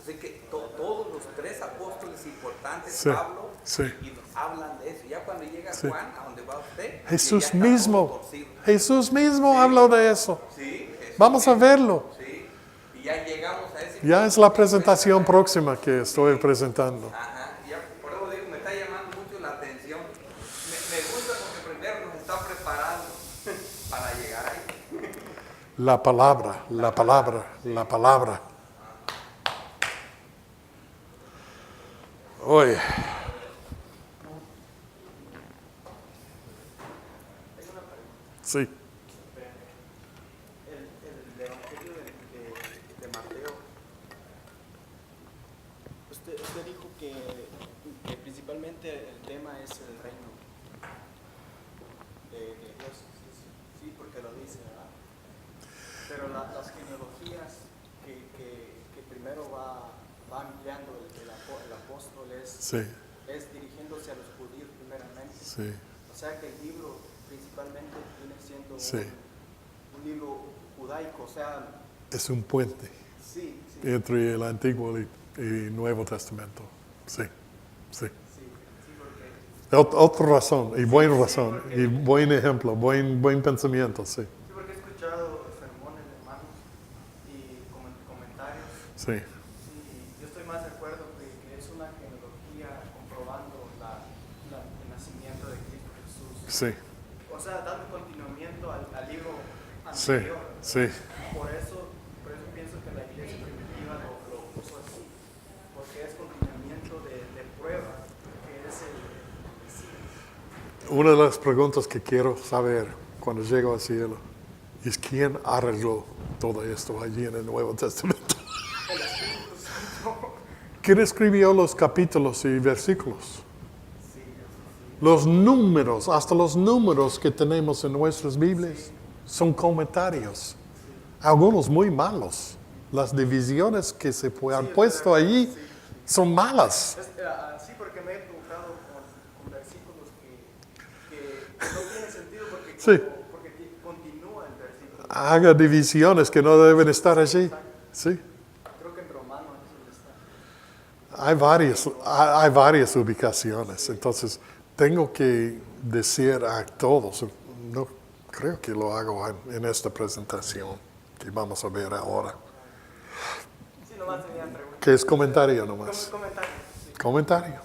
Así que todos los tres apóstoles importantes, Sí, Pablo, sí. y nos hablan de eso. Ya cuando llega Sí. Juan, a donde va usted, Jesús ya está mismo, todo torcido. Jesús mismo Sí. habló de eso. Sí, Jesús Vamos a mismo. verlo. Sí. Y ya llegamos a ese Ya punto. es la presentación próxima que estoy presentando. Ajá, ya, por eso digo, me está llamando mucho la atención. Me gusta porque primero nos está preparando para llegar ahí. La palabra, la palabra, la palabra. Oye. Sí, El Evangelio de Mateo, usted dijo que principalmente el tema es el reino de Dios, sí, porque lo dice, ¿verdad? Pero las genealogías que primero va ampliando el apóstol sí, es dirigiéndose a los judíos primeramente. sí, O sea que el libro principalmente viene siendo sí. un libro judaico, o sea, Es un puente sí, entre el Antiguo y Nuevo Testamento. Sí, sí. porque Otra razón, y buena razón, y buen ejemplo, buen pensamiento, sí, sí, porque he escuchado sermones de hermanos y comentarios, sí, y yo estoy más de acuerdo que es una genealogía comprobando el nacimiento de Cristo Jesús. sí, O sea, dando continuamiento al libro sí, anterior. sí. Por eso pienso que la iglesia primitiva lo puso así, porque es continuamiento de prueba, que es el Una de las preguntas que quiero saber cuando llego al cielo es quién arregló todo esto allí en el Nuevo Testamento. ¿Quién escribió los capítulos y versículos? Los números, hasta los números que tenemos en nuestras Biblias, son comentarios. Algunos muy malos. Las divisiones que se han puesto allí son malas. Sí, porque me he equivocado No tiene sentido porque, Sí. porque continúa el versículo. Haga divisiones que no deben estar allí. Sí. Creo que en Romanos eso está. Hay varias ubicaciones, entonces tengo que decir a todos, no creo que lo hago en esta presentación que vamos a ver ahora. Sí, nomás tenía preguntas. ¿Qué es comentario nomás? Comentarios. Sí. Comentario.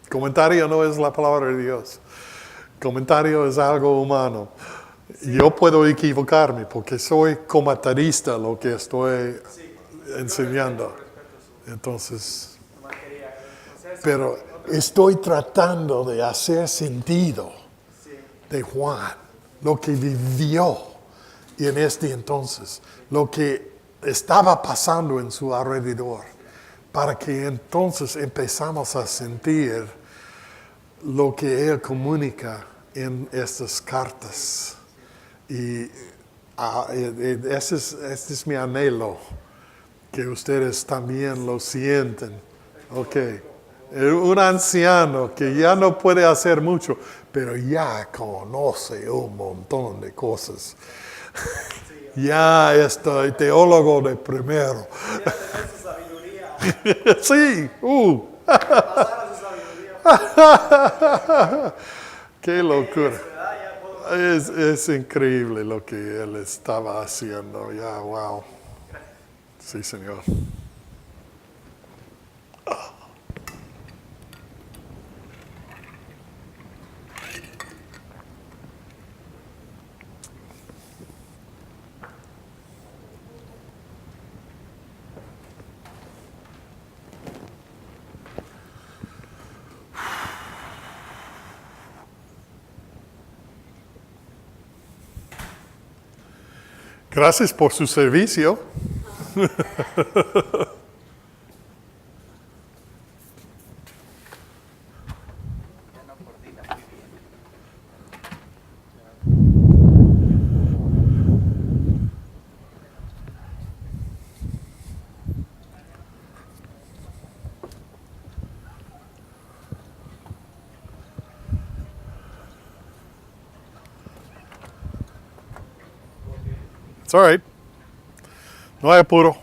Comentario no es la palabra de Dios. Comentario es algo humano. Yo puedo equivocarme porque soy comentarista lo que estoy enseñando. Entonces, Nomás quería. O sea, pero estoy tratando de hacer sentido sí. de Juan, lo que vivió en este entonces, lo que estaba pasando en su alrededor, para que entonces empezamos a sentir lo que él comunica en estas cartas. Y ese es mi anhelo, que ustedes también lo sienten. Ok. Un anciano que ya no puede hacer mucho, pero ya conoce un montón de cosas. Ya estoy teólogo de primero. Ya tener su sabiduría. Sí. Pasar a su sabiduría. Qué locura. Ya puedo. Es increíble lo que él estaba haciendo. Ya, wow. Sí, Señor. Gracias por su servicio. Ya no coordina muy bien. It's all right. No hay apuro.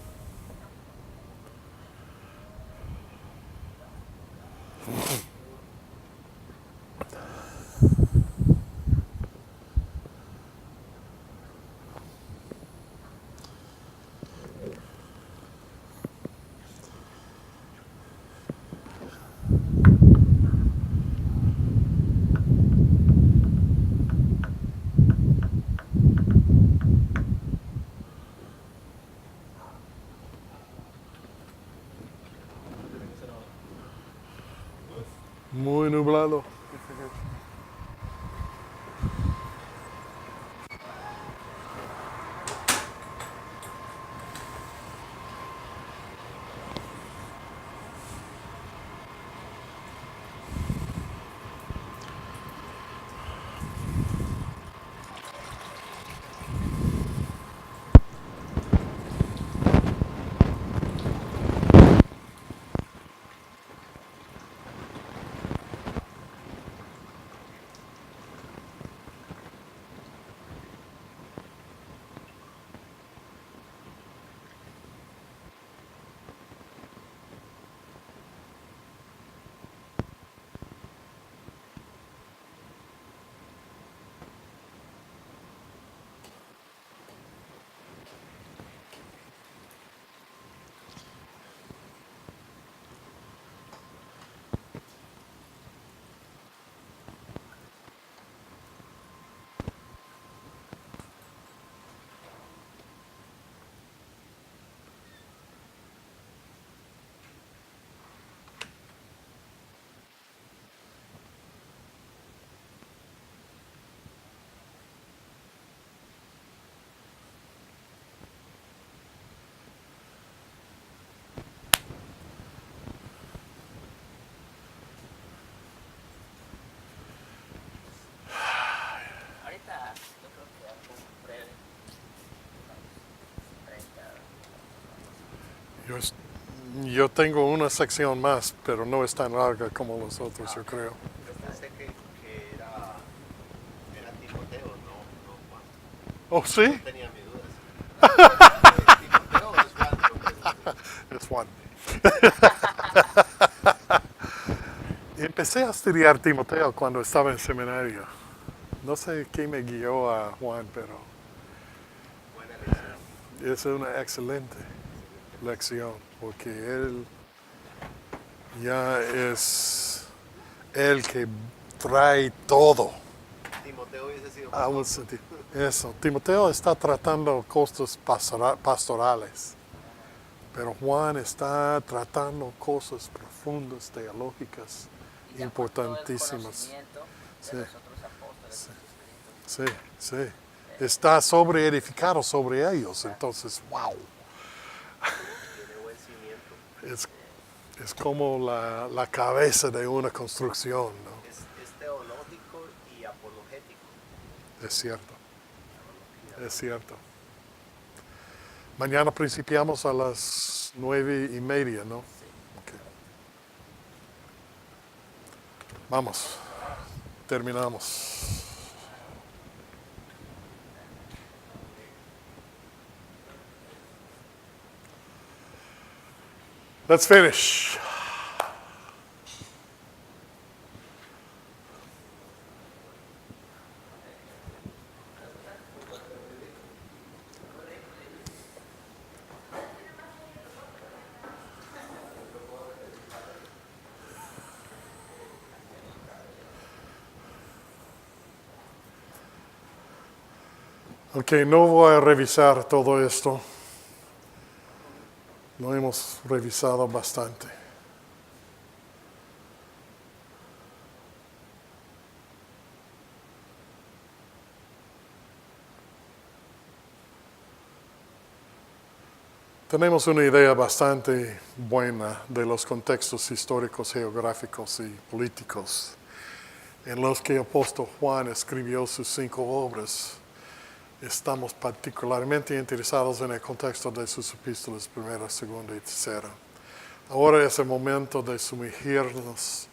Muy nublado. Ahorita yo creo que ya compré unos 30. Yo tengo una sección más, pero no es tan larga como los otros, yo creo. Yo pensé que era ¿Oh, sí? Tenía mis dudas. Timoteo es Juan, creo que es Es Juan. Empecé a estudiar Timoteo cuando estaba en seminario. No sé qué me guió a Juan, pero buena lección. es una excelente lección, porque él ya es el que trae todo Timoteo hubiese sido a más un corto. sentido. Eso, Timoteo está tratando cosas pastorales, pero Juan está tratando cosas profundas, teológicas, Y ya con todo el importantísimas. conocimiento de Sí. los otros apóstoles, los Sí, escritos. sí. Está sobreedificado sobre ellos, entonces, wow. Tiene buen cimiento. Es como la cabeza de una construcción, ¿no? Es teológico y apologético. Es cierto, es cierto. Mañana principiamos a las 9:30, ¿no? Ok. Vamos, terminamos. Let's finish. Ok, no voy a revisar todo esto. Lo hemos revisado bastante. Tenemos una idea bastante buena de los contextos históricos, geográficos y políticos en los que el apóstol Juan escribió sus 5 obras. Estamos particularmente interesados en el contexto de sus epístolas primera, segunda y tercera. Ahora es el momento de sumergirnos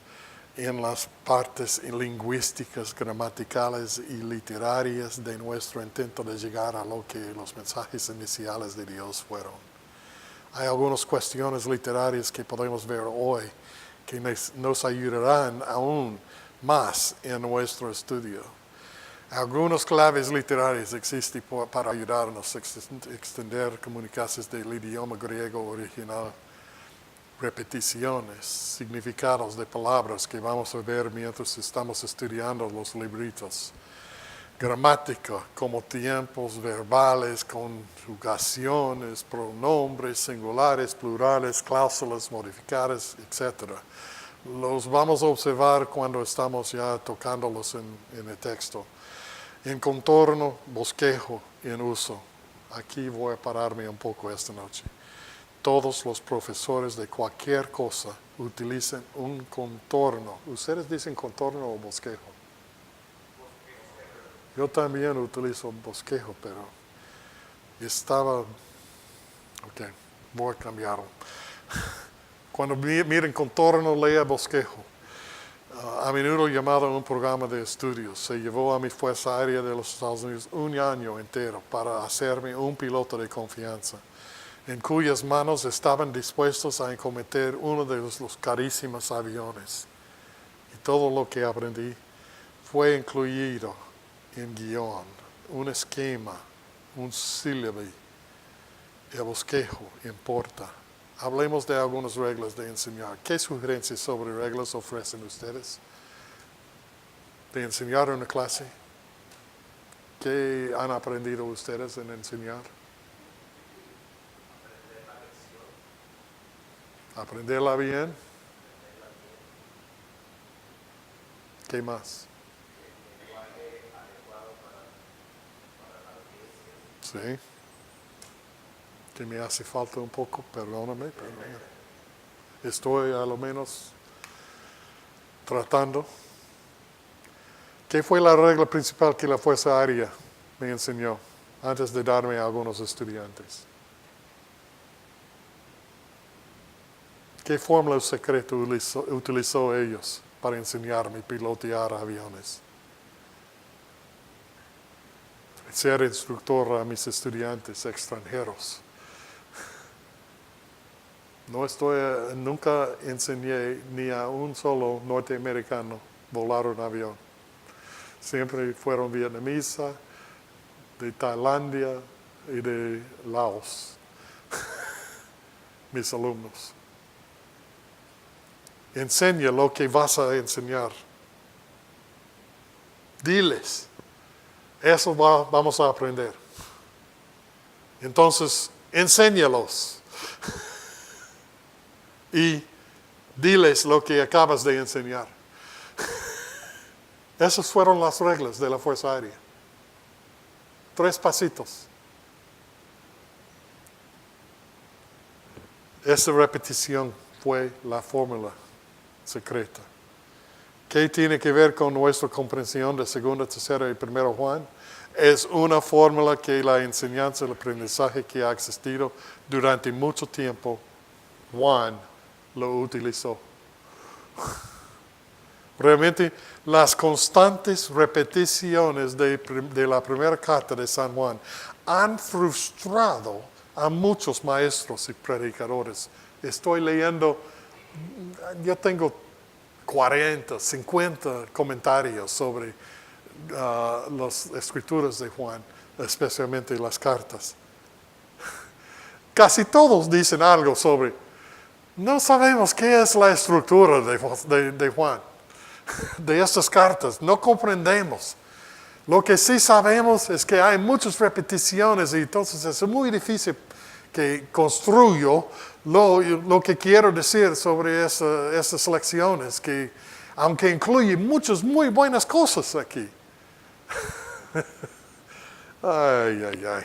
en las partes lingüísticas, gramaticales y literarias de nuestro intento de llegar a lo que los mensajes iniciales de Dios fueron. Hay algunas cuestiones literarias que podemos ver hoy que nos ayudarán aún más en nuestro estudio. Algunas claves literarias existen para ayudarnos a extender comunicaciones del idioma griego original, repeticiones, significados de palabras que vamos a ver mientras estamos estudiando los libritos. Gramática, como tiempos verbales, conjugaciones, pronombres singulares, plurales, cláusulas modificadas, etc. Los vamos a observar cuando estamos ya tocándolos en el texto. En contorno, bosquejo en uso. Aquí voy a pararme un poco esta noche. Todos los profesores de cualquier cosa utilizan un contorno. ¿Ustedes dicen contorno o bosquejo? Yo también utilizo bosquejo, pero estaba... Ok, voy a cambiarlo. Cuando miren contorno, lea bosquejo. A menudo llamado un programa de estudios. Se llevó a mi Fuerza Aérea de los Estados Unidos un año entero para hacerme un piloto de confianza, en cuyas manos estaban dispuestos a encometer uno de los carísimos aviones. Y todo lo que aprendí fue incluido en guión, un esquema, un sílabo. El bosquejo importa. Hablemos de algunas reglas de enseñar. ¿Qué sugerencias sobre reglas ofrecen ustedes de enseñar una clase? ¿Qué han aprendido ustedes en enseñar? Aprenderla bien. ¿Qué más? Sí. Que me hace falta un poco, perdóname, pero estoy a lo menos tratando. ¿Qué fue la regla principal que la Fuerza Aérea me enseñó antes de darme a algunos estudiantes? ¿Qué fórmula secreta utilizó ellos para enseñarme a pilotear aviones? ser instructor a mis estudiantes extranjeros. Nunca enseñé ni a un solo norteamericano volar un avión. Siempre fueron vietnamitas, de Tailandia y de Laos, mis alumnos. Enseña lo que vas a enseñar. Diles, eso vamos a aprender. Entonces, enséñalos. Y diles lo que acabas de enseñar. Esas fueron las reglas de la Fuerza Aérea. 3 pasitos. Esa repetición fue la fórmula secreta. ¿Qué tiene que ver con nuestra comprensión de 2, 3 y 1 Juan? Es una fórmula que la enseñanza, el aprendizaje que ha existido durante mucho tiempo, Juan lo utilizó. Realmente las constantes repeticiones de la primera carta de San Juan han frustrado a muchos maestros y predicadores. Estoy leyendo, yo tengo 40, 50 comentarios sobre las escrituras de Juan, especialmente las cartas. Casi todos dicen algo sobre, no sabemos qué es la estructura de Juan, de estas cartas, no comprendemos. Lo que sí sabemos es que hay muchas repeticiones y entonces es muy difícil que construyo lo que quiero decir sobre esas lecciones, que aunque incluye muchas muy buenas cosas aquí. Ay.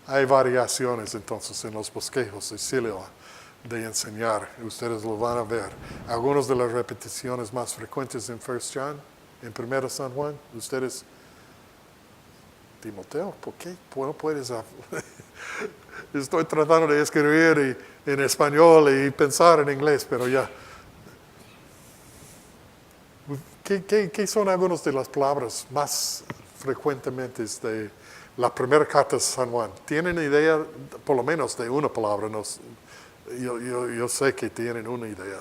Hay variaciones entonces en los bosquejos de Silva de enseñar. Ustedes lo van a ver. Algunas de las repeticiones más frecuentes en 1 John, en 1 San Juan, ustedes... Timoteo, ¿por qué no puedes hablar? Estoy tratando de escribir en español y pensar en inglés, pero ya. ¿Qué son algunas de las palabras más frecuentemente de la primera carta de San Juan? ¿Tienen idea, por lo menos, de una palabra? Yo sé que tienen una idea.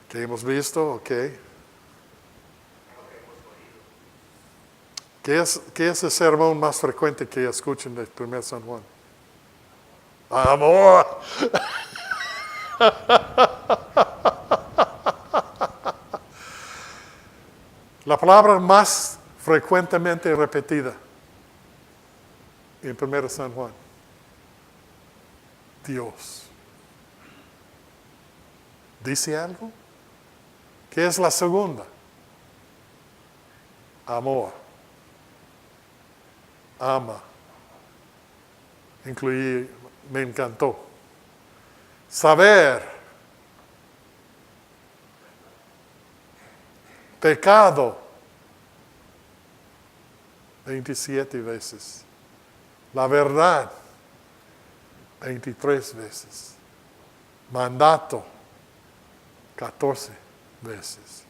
¿Qué hemos visto? Ok. ¿Qué es el sermón más frecuente que escuchan de 1 San Juan? ¡Amor! La palabra más frecuentemente repetida en 1 San Juan. Dios. ¿Dice algo? ¿Qué es la segunda? Amor. Ama. Incluí, me encantó. Saber. Pecado. 27 veces. La verdad. 23 veces. Mandato. 14 veces.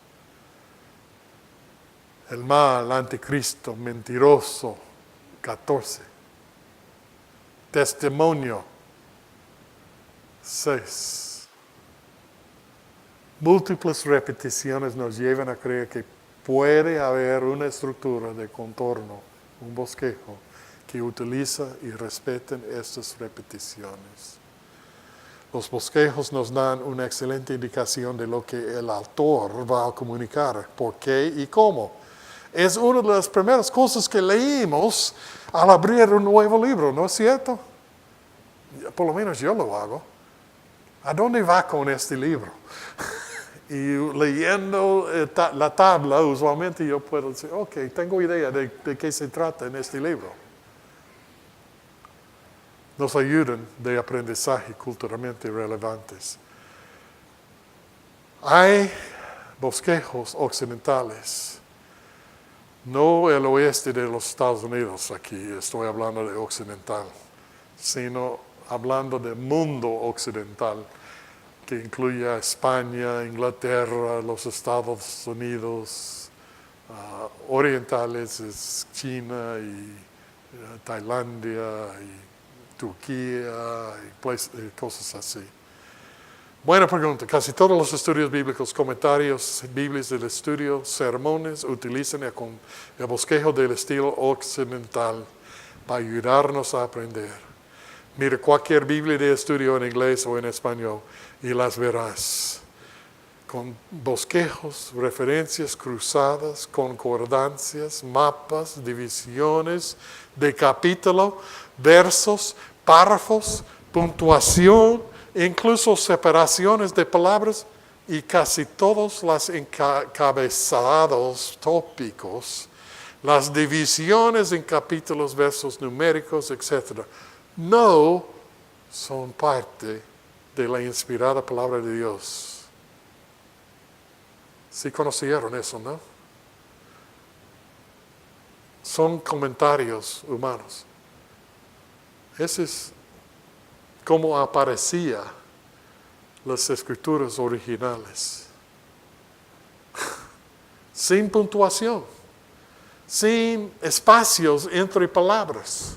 El mal, anticristo, mentiroso. 14. Testimonio. 6. Múltiples repeticiones nos llevan a creer que puede haber una estructura de contorno, un bosquejo, que utiliza y respeten estas repeticiones. Los bosquejos nos dan una excelente indicación de lo que el autor va a comunicar, por qué y cómo. Es una de las primeras cosas que leímos al abrir un nuevo libro, ¿no es cierto? Por lo menos yo lo hago. ¿A dónde va con este libro? Y leyendo la tabla, usualmente yo puedo decir, ok, tengo idea de qué se trata en este libro. Nos ayudan de aprendizaje culturalmente relevantes. Hay bosquejos occidentales. No el oeste de los Estados Unidos aquí, estoy hablando de occidental, sino hablando del mundo occidental, que incluye a España, Inglaterra, los Estados Unidos, orientales es China y Tailandia y Turquía y cosas así. Buena pregunta. Casi todos los estudios bíblicos, comentarios bíblicos del estudio, sermones, utilizan el bosquejo del estilo occidental para ayudarnos a aprender. Mira cualquier Biblia de estudio en inglés o en español y las verás. Con bosquejos, referencias cruzadas, concordancias, mapas, divisiones de capítulo, versos, párrafos, puntuación, incluso separaciones de palabras y casi todos los encabezados tópicos, las divisiones en capítulos, versos numéricos, etc. no son parte de la inspirada palabra de Dios. Sí conocieron eso, ¿no? Son comentarios humanos. Ese es cómo aparecían las escrituras originales. Sin puntuación, sin espacios entre palabras.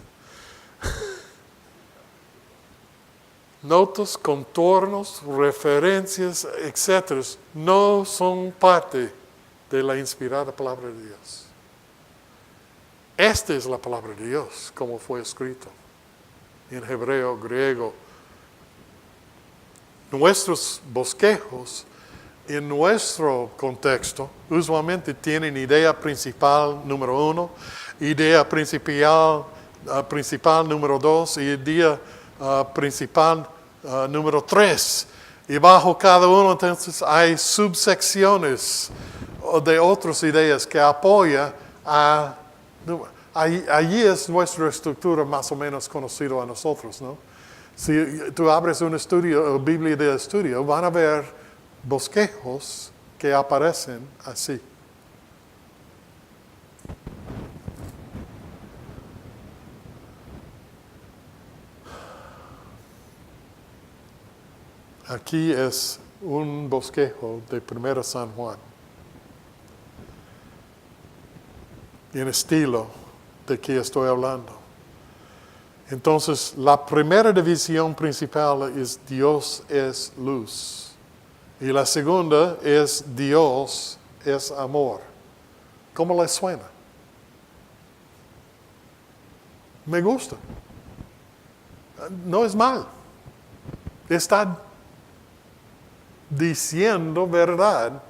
Notas, contornos, referencias, etc. no son parte de la inspirada palabra de Dios. Esta es la palabra de Dios, como fue escrito en hebreo, griego. Nuestros bosquejos, en nuestro contexto, usualmente tienen idea principal número 1, idea principal número 2 y idea principal número 3. Y bajo cada uno entonces hay subsecciones de otras ideas que apoyan a... Allí es nuestra estructura más o menos conocida a nosotros, ¿no? Si tú abres un estudio, Biblia de estudio, van a ver bosquejos que aparecen así. Aquí es un bosquejo de 1 San Juan, en estilo de que estoy hablando. Entonces, la primera división principal es Dios es luz. Y la segunda es Dios es amor. ¿Cómo les suena? Me gusta. No es mal. Está diciendo verdad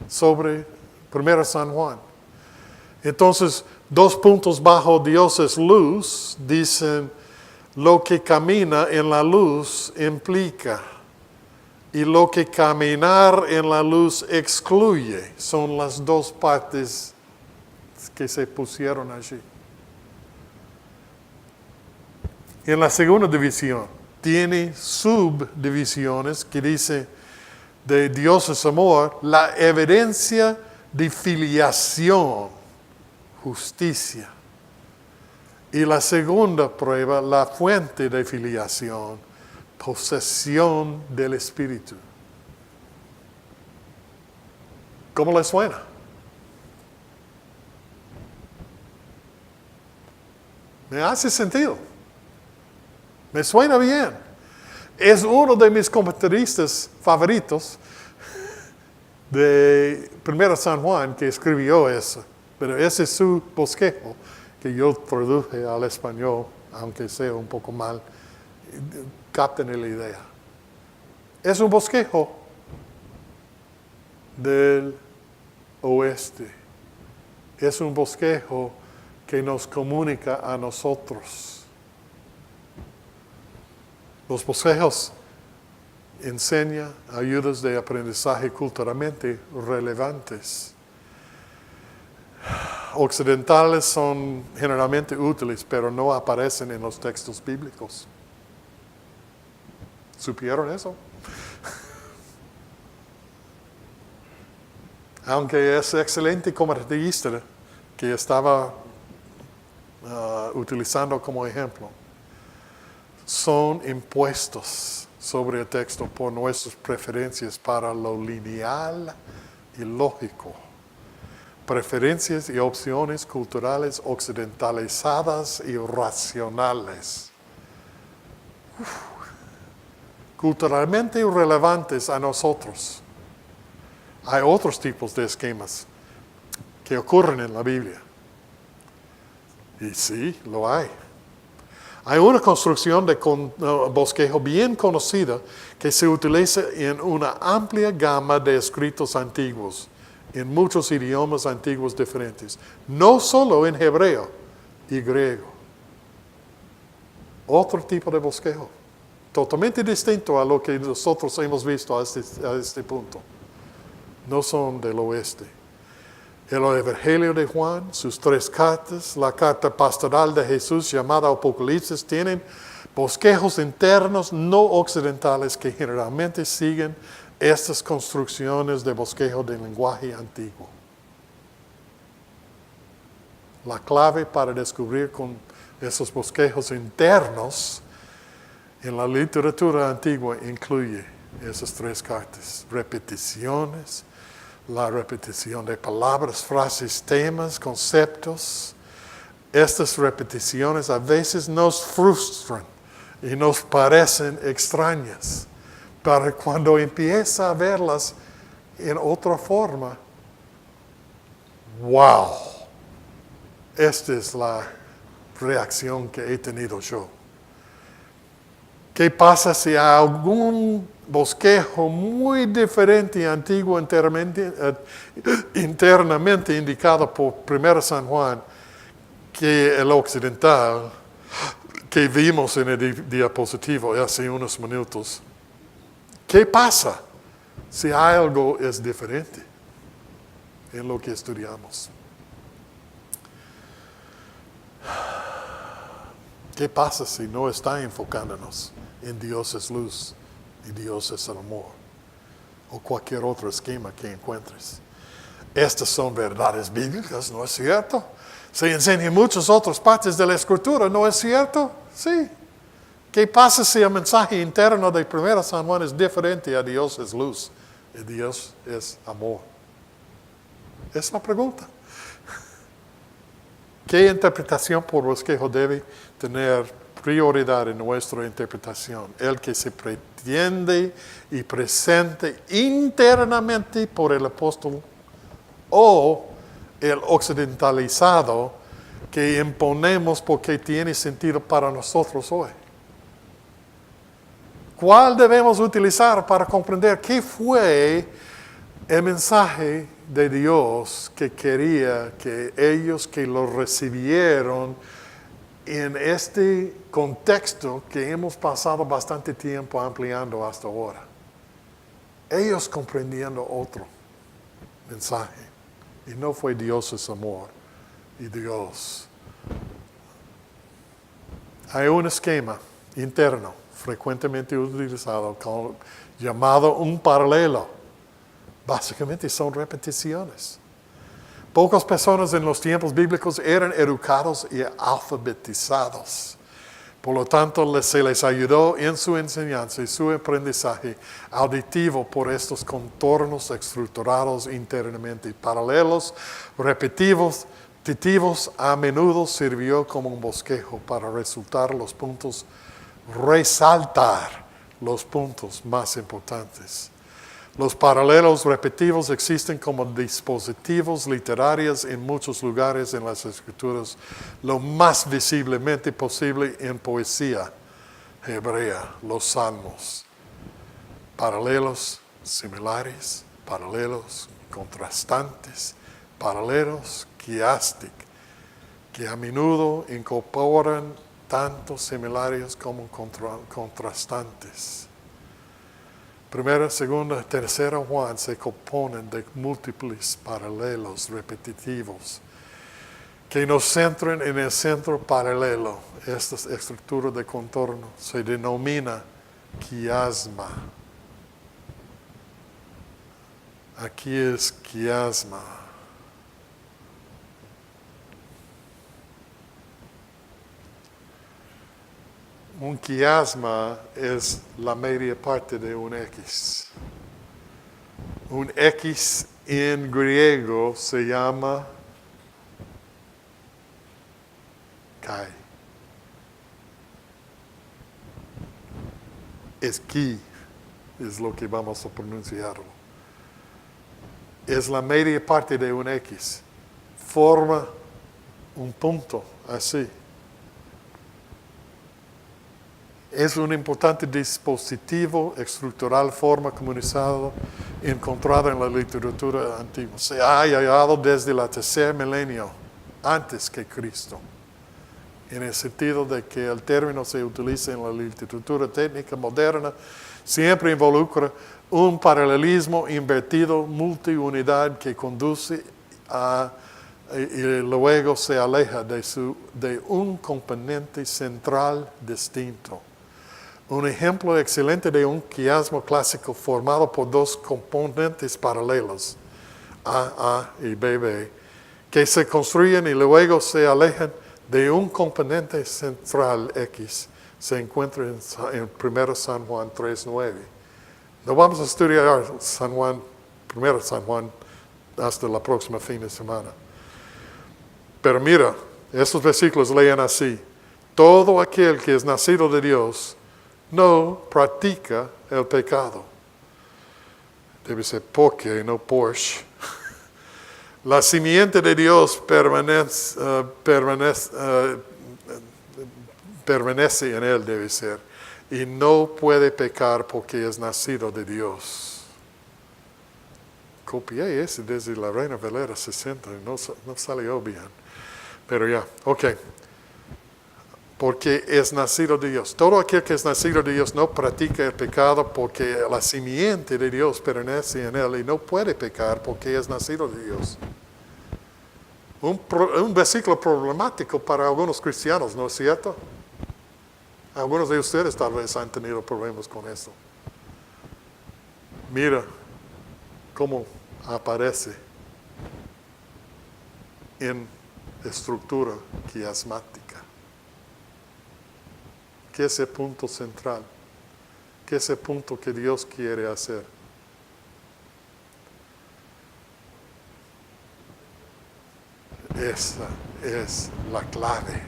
sobre 1 San Juan. Entonces, 2 puntos bajo Dios es luz, dicen, lo que camina en la luz implica, y lo que caminar en la luz excluye. Son las 2 partes que se pusieron allí. En la segunda división, tiene subdivisiones que dice, de Dios es amor, la evidencia de filiación, justicia. Y la segunda prueba, la fuente de filiación, posesión del Espíritu. ¿Cómo les suena? Me hace sentido. Me suena bien. Es uno de mis comentaristas favoritos de 1 San Juan que escribió eso. Pero ese es su bosquejo que yo traduje al español, aunque sea un poco mal. Capten la idea. Es un bosquejo del oeste. Es un bosquejo que nos comunica a nosotros. Los bosquejos enseñan ayudas de aprendizaje culturalmente relevantes. Occidentales son generalmente útiles, pero no aparecen en los textos bíblicos. ¿Supieron eso? Aunque es excelente comentarista que estaba utilizando como ejemplo, son impuestos sobre el texto por nuestras preferencias para lo lineal y lógico. preferencias y opciones culturales occidentalizadas y racionales. Culturalmente irrelevantes a nosotros. Hay otros tipos de esquemas que ocurren en la Biblia. Y sí, lo hay. Hay una construcción de bosquejo bien conocida que se utiliza en una amplia gama de escritos antiguos, en muchos idiomas antiguos diferentes, no solo en hebreo y griego. Otro tipo de bosquejo, totalmente distinto a lo que nosotros hemos visto a este punto. No son del oeste. El Evangelio de Juan, sus 3 cartas, la carta pastoral de Jesús llamada Apocalipsis, tienen bosquejos internos no occidentales que generalmente siguen estas construcciones de bosquejo de lenguaje antiguo. La clave para descubrir con esos bosquejos internos en la literatura antigua incluye esas 3 cartas: repeticiones, la repetición de palabras, frases, temas, conceptos. Estas repeticiones a veces nos frustran y nos parecen extrañas, pero cuando empieza a verlas en otra forma, ¡wow! Esta es la reacción que he tenido yo. ¿Qué pasa si hay algún bosquejo muy diferente y antiguo internamente indicado por 1 San Juan que el occidental que vimos en el diapositivo hace unos minutos? ¿Qué pasa si algo es diferente en lo que estudiamos? ¿Qué pasa si no está enfocándonos en Dios es luz y Dios es el amor? O cualquier otro esquema que encuentres. Estas son verdades bíblicas, ¿no es cierto? Se enseña en muchas otras partes de la Escritura, ¿no es cierto? Sí. ¿Qué pasa si el mensaje interno de 1 San Juan es diferente a Dios es luz y Dios es amor? Es la pregunta. ¿Qué interpretación por bosquejo debe tener prioridad en nuestra interpretación? ¿El que se pretende y presente internamente por el apóstol o el occidentalizado que imponemos porque tiene sentido para nosotros hoy? ¿Cuál debemos utilizar para comprender qué fue el mensaje de Dios que quería que ellos que lo recibieron en este contexto que hemos pasado bastante tiempo ampliando hasta ahora? Ellos comprendiendo otro mensaje. Y no fue Dios es amor y Dios. Hay un esquema interno frecuentemente utilizado llamado un paralelo. Básicamente son repeticiones. Pocas personas en los tiempos bíblicos eran educados y alfabetizados. Por lo tanto, se les ayudó en su enseñanza y su aprendizaje auditivo por estos contornos estructurados internamente. Paralelos, repetitivos, a menudo sirvió como un bosquejo para resaltar los puntos más importantes. Los paralelos repetitivos existen como dispositivos literarios en muchos lugares en las Escrituras, lo más visiblemente posible en poesía hebrea, los salmos. Paralelos similares, paralelos contrastantes, paralelos quiásticos, que a menudo incorporan tanto similares como contrastantes. Primera, segunda, tercera Juan se componen de múltiples paralelos repetitivos que nos centran en el centro paralelo. Esta estructura de contorno se denomina quiasma. Aquí es quiasma. Un quiasma es la media parte de un X. Un X en griego se llama kai. Es ki, es lo que vamos a pronunciarlo. Es la media parte de un X. Forma un punto así. Es un importante dispositivo estructural, forma comunizado, encontrado en la literatura antigua. Se ha hallado desde el tercer milenio antes que Cristo, en el sentido de que el término se utiliza en la literatura técnica moderna, siempre involucra un paralelismo invertido, multiunidad que conduce a y luego se aleja de un componente central distinto. Un ejemplo excelente de un quiasmo clásico formado por dos componentes paralelos, A y B, que se construyen y luego se alejan de un componente central X, se encuentra en 1 San Juan 3:9. No vamos a estudiar 1 San Juan hasta la próxima fin de semana. Pero mira, estos versículos leen así: todo aquel que es nacido de Dios no practica el pecado. Debe ser porque, no Porsche. La simiente de Dios permanece en él, debe ser, y no puede pecar porque es nacido de Dios. Copié ese desde la Reina Valera 60 y no salió bien. Pero ya, ok. Porque es nacido de Dios. Todo aquel que es nacido de Dios no practica el pecado porque la simiente de Dios permanece en él y no puede pecar porque es nacido de Dios. Un versículo problemático para algunos cristianos, ¿no es cierto? Algunos de ustedes tal vez han tenido problemas con eso. Mira cómo aparece en estructura quiasmática. ¿Qué es el punto central? ¿Qué es el punto que Dios quiere hacer? Esa es la clave.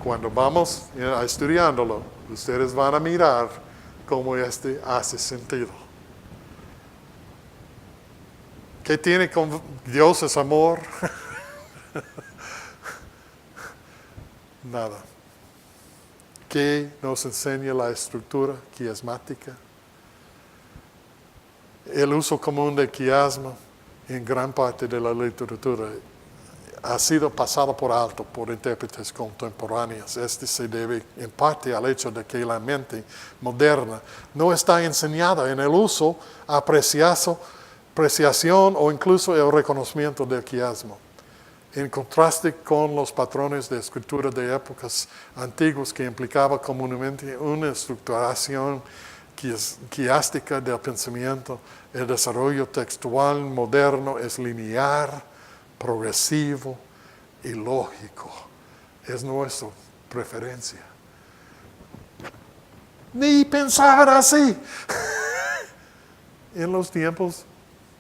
Cuando vamos estudiándolo, ustedes van a mirar cómo hace sentido. ¿Qué tiene con Dios es amor? Nada. ¿Qué nos enseña la estructura quiasmática? El uso común de quiasma en gran parte de la literatura ha sido pasado por alto por intérpretes contemporáneos. Este se debe en parte al hecho de que la mente moderna no está enseñada en el uso, apreciación o incluso el reconocimiento del quiasmo. En contraste con los patrones de escritura de épocas antiguas que implicaba comúnmente una estructuración quiástica del pensamiento, el desarrollo textual moderno es lineal, progresivo y lógico. Es nuestra preferencia. Ni pensar así en los tiempos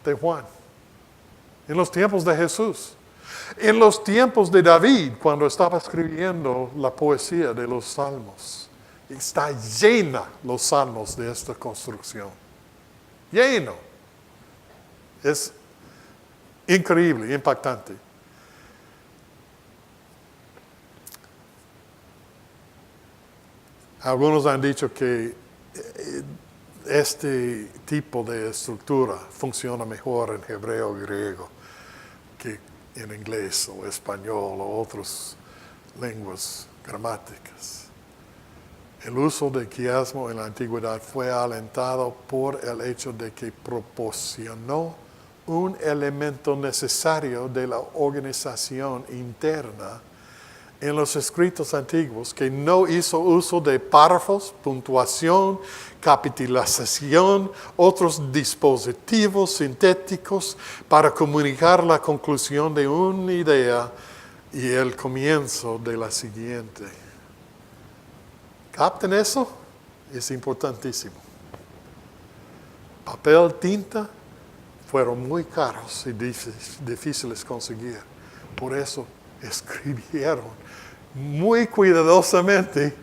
de Juan, en los tiempos de Jesús. En los tiempos de David, cuando estaba escribiendo la poesía de los salmos, está llena los salmos de esta construcción. Lleno. Es increíble, impactante. Algunos han dicho que este tipo de estructura funciona mejor en hebreo y griego que en inglés o español o otras lenguas gramáticas. El uso del quiasmo en la antigüedad fue alentado por el hecho de que proporcionó un elemento necesario de la organización interna en los escritos antiguos, que no hizo uso de párrafos, puntuación, capitalización, otros dispositivos sintéticos para comunicar la conclusión de una idea y el comienzo de la siguiente. ¿Captan eso? Es importantísimo. Papel, tinta, fueron muy caros y difíciles conseguir. Por eso escribieron muy cuidadosamente,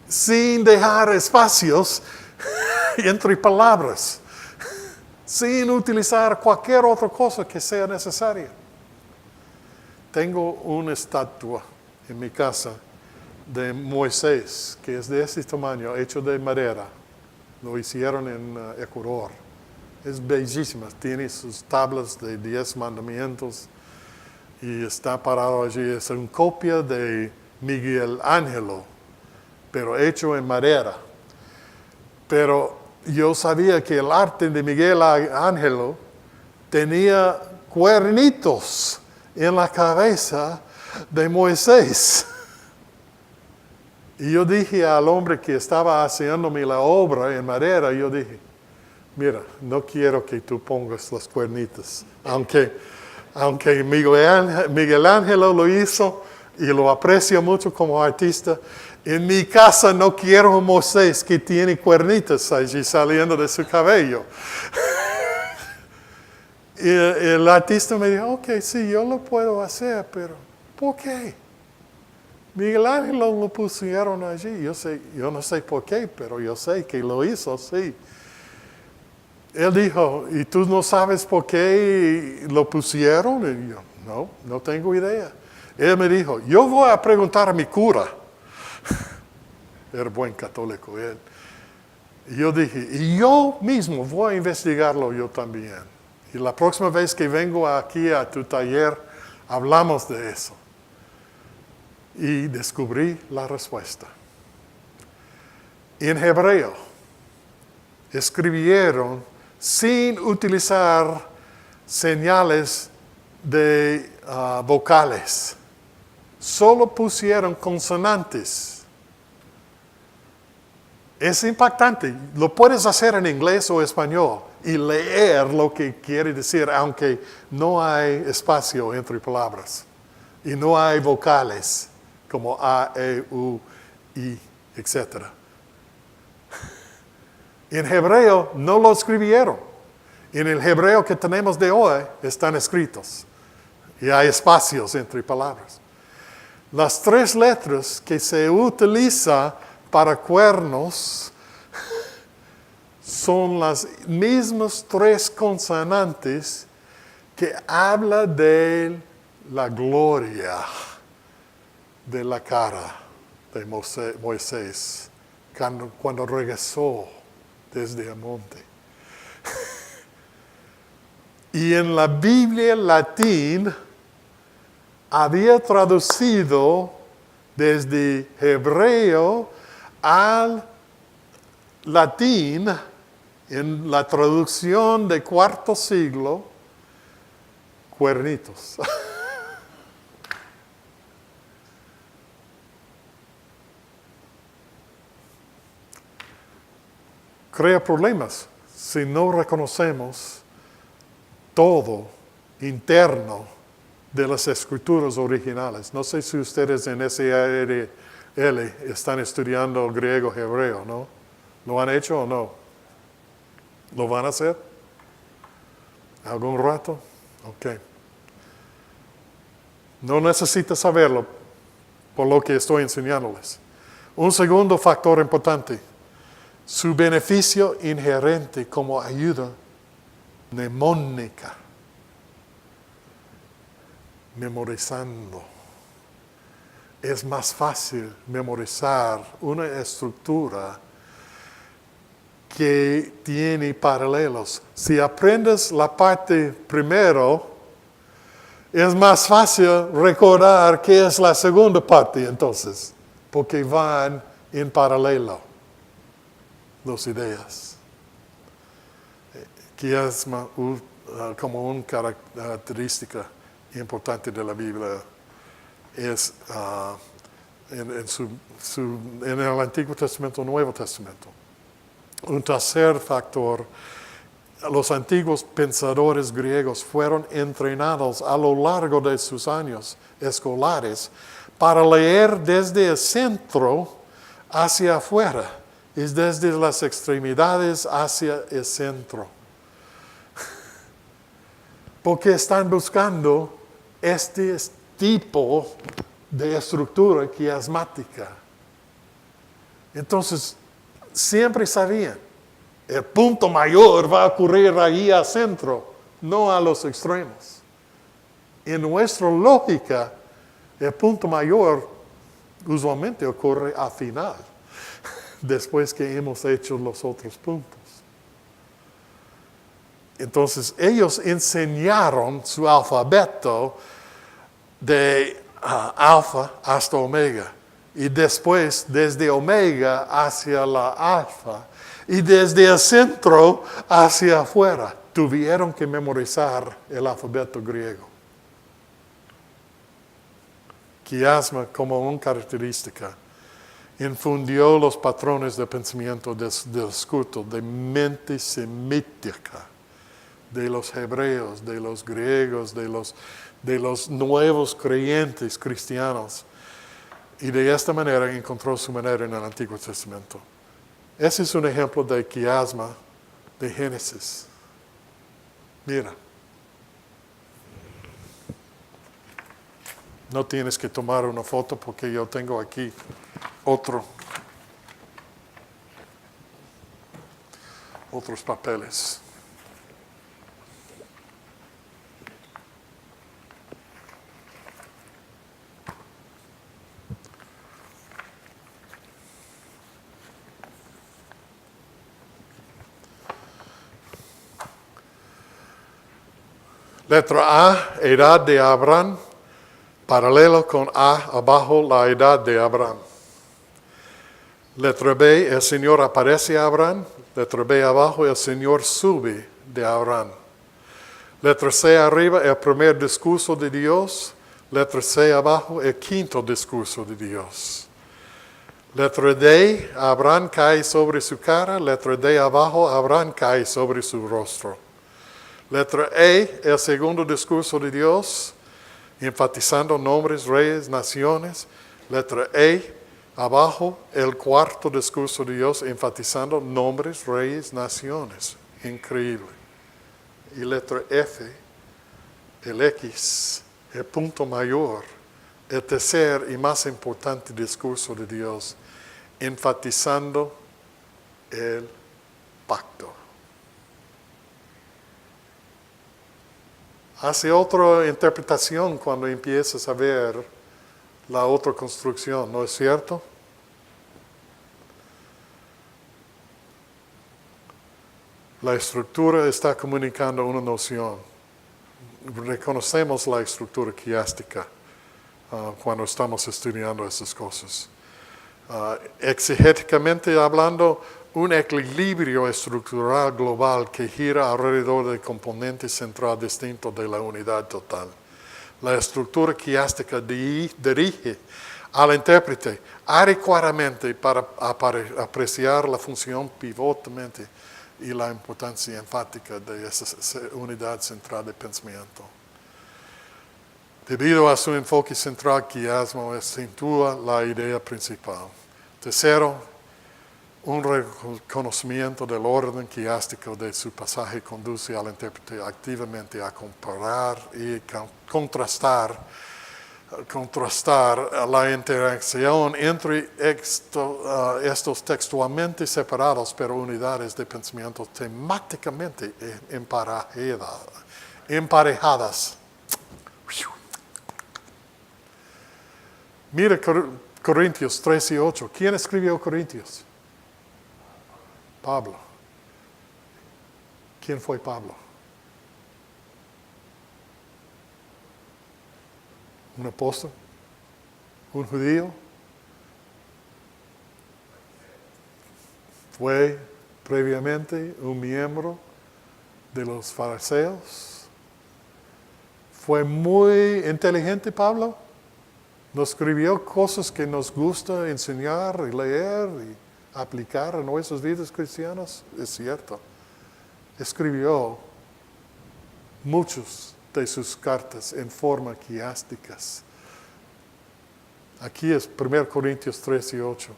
sin dejar espacios entre palabras, sin utilizar cualquier otra cosa que sea necesaria. Tengo una estatua en mi casa de Moisés, que es de este tamaño, hecho de madera. Lo hicieron en Ecuador. Es bellísima, tiene sus tablas de 10 mandamientos y está parado allí. Es una copia de Miguel Ángelo, pero hecho en madera. Pero yo sabía que el arte de Miguel Ángelo tenía cuernitos en la cabeza de Moisés. Y yo dije al hombre que estaba haciéndome la obra en madera, yo dije, mira, no quiero que tú pongas los cuernitos, aunque Miguel Ángelo lo hizo y lo aprecio mucho como artista. En mi casa no quiero un Moisés que tiene cuernitos allí saliendo de su cabello. Y el artista me dijo, ok, sí, yo lo puedo hacer, pero ¿por qué? Miguel Ángel lo pusieron allí. Yo no sé por qué, pero yo sé que lo hizo, sí. Él dijo, ¿y tú no sabes por qué lo pusieron? Y yo, no tengo idea. Él me dijo, yo voy a preguntar a mi cura. Era buen católico él. Y yo dije, y yo mismo voy a investigarlo yo también. Y la próxima vez que vengo aquí a tu taller, hablamos de eso. Y descubrí la respuesta. En hebreo, escribieron sin utilizar señales de vocales. Solo pusieron consonantes. Es impactante. Lo puedes hacer en inglés o español y leer lo que quiere decir, aunque no hay espacio entre palabras. Y no hay vocales como A, E, U, I, etc. En hebreo no lo escribieron. En el hebreo que tenemos de hoy están escritos. Y hay espacios entre palabras. Las 3 letras que se utilizan para cuernos son las mismas 3 consonantes que habla de la gloria de la cara de Moisés cuando regresó desde el monte. Y en la Biblia latín había traducido desde hebreo al latín en la traducción de IV siglo, cuernitos. Crea problemas si no reconocemos todo interno de las escrituras originales. No sé si ustedes en SARL están estudiando el griego hebreo, ¿no? ¿Lo han hecho o no? ¿Lo van a hacer? ¿Algún rato? Ok. No necesitas saberlo por lo que estoy enseñándoles. Un segundo factor importante. Su beneficio inherente como ayuda mnemónica. Memorizando. Es más fácil memorizar una estructura que tiene paralelos. Si aprendes la parte primero, es más fácil recordar qué es la segunda parte entonces, porque van en paralelo las ideas. Que es como una característica importante de la Biblia. Es en el Antiguo Testamento, Nuevo Testamento. Un tercer factor, los antiguos pensadores griegos fueron entrenados a lo largo de sus años escolares para leer desde el centro hacia afuera y desde las extremidades hacia el centro. porque están buscando este tipo de estructura quiasmática. Entonces, siempre sabían, el punto mayor va a ocurrir allí al centro, no a los extremos. En nuestra lógica, el punto mayor usualmente ocurre al final, después que hemos hecho los otros puntos. Entonces, ellos enseñaron su alfabeto de alfa hasta omega, y después desde omega hacia la alfa, y desde el centro hacia afuera. Tuvieron que memorizar el alfabeto griego. Quiasma, como una característica, infundió los patrones de pensamiento del culto, de mente semítica, de los hebreos, de los griegos, de los nuevos creyentes cristianos. Y de esta manera encontró su manera en el Antiguo Testamento. Ese es un ejemplo de quiasma de Génesis. Mira. No tienes que tomar una foto porque yo tengo aquí otros papeles. Letra A, edad de Abraham, paralelo con A, abajo la edad de Abraham. Letra B, el Señor aparece a Abraham. Letra B abajo, el Señor sube de Abraham. Letra C arriba, el primer discurso de Dios. Letra C abajo, el quinto discurso de Dios. Letra D, Abraham cae sobre su cara. Letra D abajo, Abraham cae sobre su rostro. Letra E, el segundo discurso de Dios, enfatizando nombres, reyes, naciones. Letra E, abajo, el cuarto discurso de Dios, enfatizando nombres, reyes, naciones. Increíble. Y letra F, el X, el punto mayor, el tercer y más importante discurso de Dios, enfatizando el pacto. Hace otra interpretación cuando empiezas a ver la otra construcción, ¿no es cierto? La estructura está comunicando una noción. Reconocemos la estructura quiástica cuando estamos estudiando esas cosas. Exegéticamente hablando, un equilibrio estructural global que gira alrededor del componente central distinto de la unidad total. La estructura quiástica dirige al intérprete adecuadamente para apreciar la función pivotante y la importancia enfática de esa unidad central de pensamiento. Debido a su enfoque central, quiasmo acentúa la idea principal. Tercero, un reconocimiento del orden quiástico de su pasaje conduce al intérprete activamente a comparar y contrastar la interacción entre estos textualmente separados pero unidades de pensamiento temáticamente emparejadas. Mira Corintios 3 y 8. ¿Quién escribió Corintios? Pablo. ¿Quién fue Pablo? ¿Un apóstol? ¿Un judío? ¿Fue previamente un miembro de los fariseos? ¿Fue muy inteligente Pablo? Nos escribió cosas que nos gusta enseñar y leer y aplicar a nuestras vidas cristianas, es cierto. Escribió muchas de sus cartas en forma quiásticas. Aquí es 1 Corintios 3 y 8.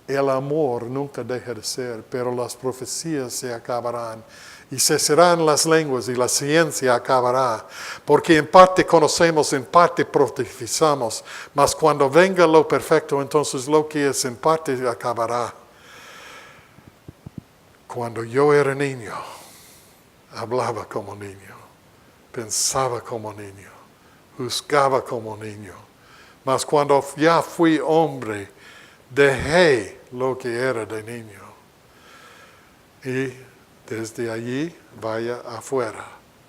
el amor nunca deja de ser, pero las profecías se acabarán y cesarán las lenguas y la ciencia acabará, porque en parte conocemos, en parte profetizamos, mas cuando venga lo perfecto, entonces lo que es en parte acabará. Cuando yo era niño, hablaba como niño, pensaba como niño, juzgaba como niño, mas cuando ya fui hombre, dejé lo que era de niño. Y desde allí vaya afuera.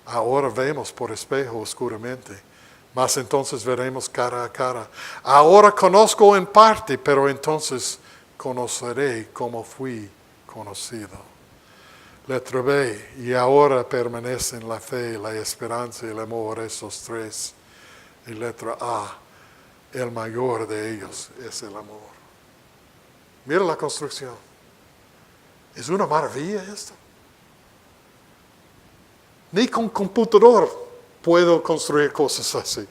Ahora vemos por espejo oscuramente, mas entonces veremos cara a cara. Ahora conozco en parte, pero entonces conoceré como fui conocido. Letra B, y ahora permanecen la fe, la esperanza y el amor, esos tres. Y letra A, el mayor de ellos es el amor. Mira la construcción. ¿Es una maravilla esto? Ni con computador puedo construir cosas así.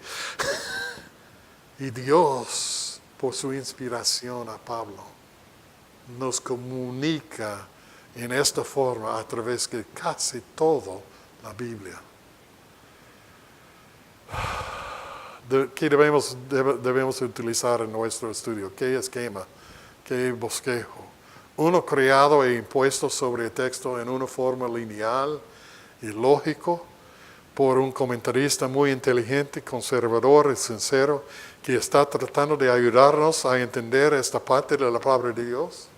Y Dios, por su inspiración a Pablo, nos comunica en esta forma a través de casi toda la Biblia. ¿Qué debemos utilizar en nuestro estudio? ¿Qué esquema? ¿Qué bosquejo? Uno creado e impuesto sobre el texto en una forma lineal y lógico por un comentarista muy inteligente, conservador y sincero que está tratando de ayudarnos a entender esta parte de la palabra de Dios.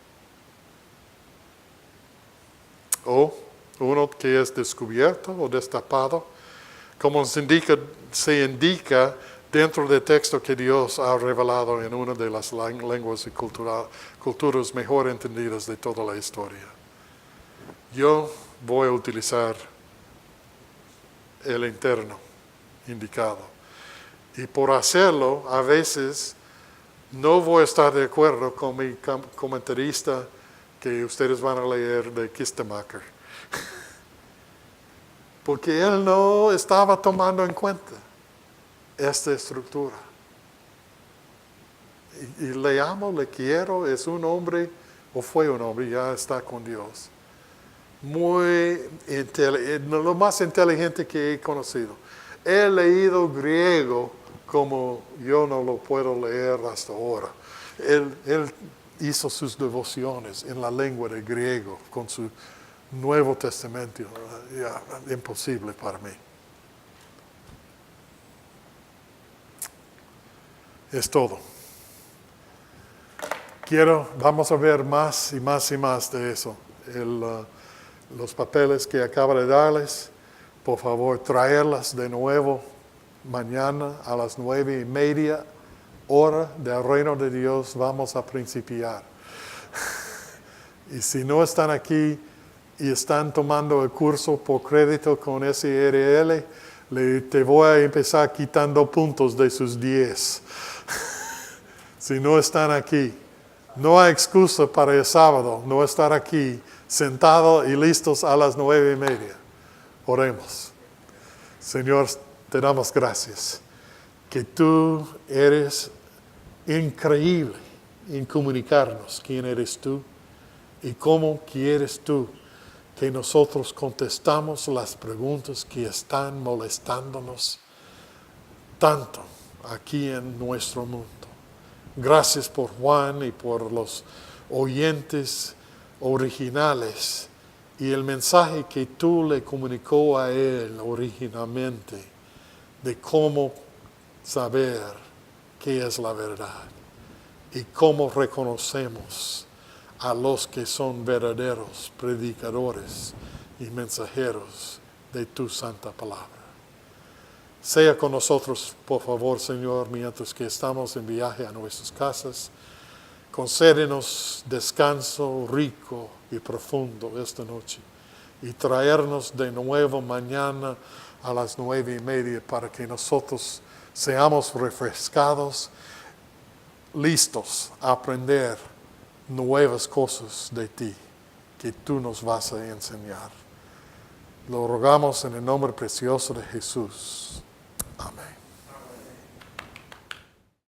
O uno que es descubierto o destapado, como se indica dentro del texto que Dios ha revelado en una de las lenguas y culturas mejor entendidas de toda la historia. Yo voy a utilizar el interno indicado. Y por hacerlo, a veces no voy a estar de acuerdo con mi comentarista que ustedes van a leer de Kistemaker. Porque él no estaba tomando en cuenta esta estructura. Y le amo, le quiero, es un hombre, o fue un hombre, ya está con Dios. Lo más inteligente que he conocido. He leído griego como yo no lo puedo leer hasta ahora. Él hizo sus devociones en la lengua de griego con su Nuevo Testamento. Imposible para mí. Es todo. Vamos a ver más y más y más de eso. Los papeles que acabo de darles, por favor, traerlas de nuevo mañana a las 9:30, hora del reino de Dios, vamos a principiar. Y si no están aquí y están tomando el curso por crédito con SRL, te voy a empezar quitando puntos de sus 10. Si no están aquí, no hay excusa para el sábado no estar aquí sentados y listos a las 9:30. Oremos. Señor, te damos gracias que tú eres increíble en comunicarnos quién eres tú y cómo quieres tú que nosotros contestamos las preguntas que están molestándonos tanto aquí en nuestro mundo. Gracias por Juan y por los oyentes originales y el mensaje que tú le comunicó a él originalmente de cómo saber qué es la verdad y cómo reconocemos a los que son verdaderos predicadores y mensajeros de tu santa palabra. Sea con nosotros, por favor, Señor, mientras que estamos en viaje a nuestras casas. Concédenos descanso rico y profundo esta noche y traernos de nuevo mañana a las 9:30 para que nosotros seamos refrescados, listos a aprender nuevas cosas de ti que tú nos vas a enseñar. Lo rogamos en el nombre precioso de Jesús. Amén.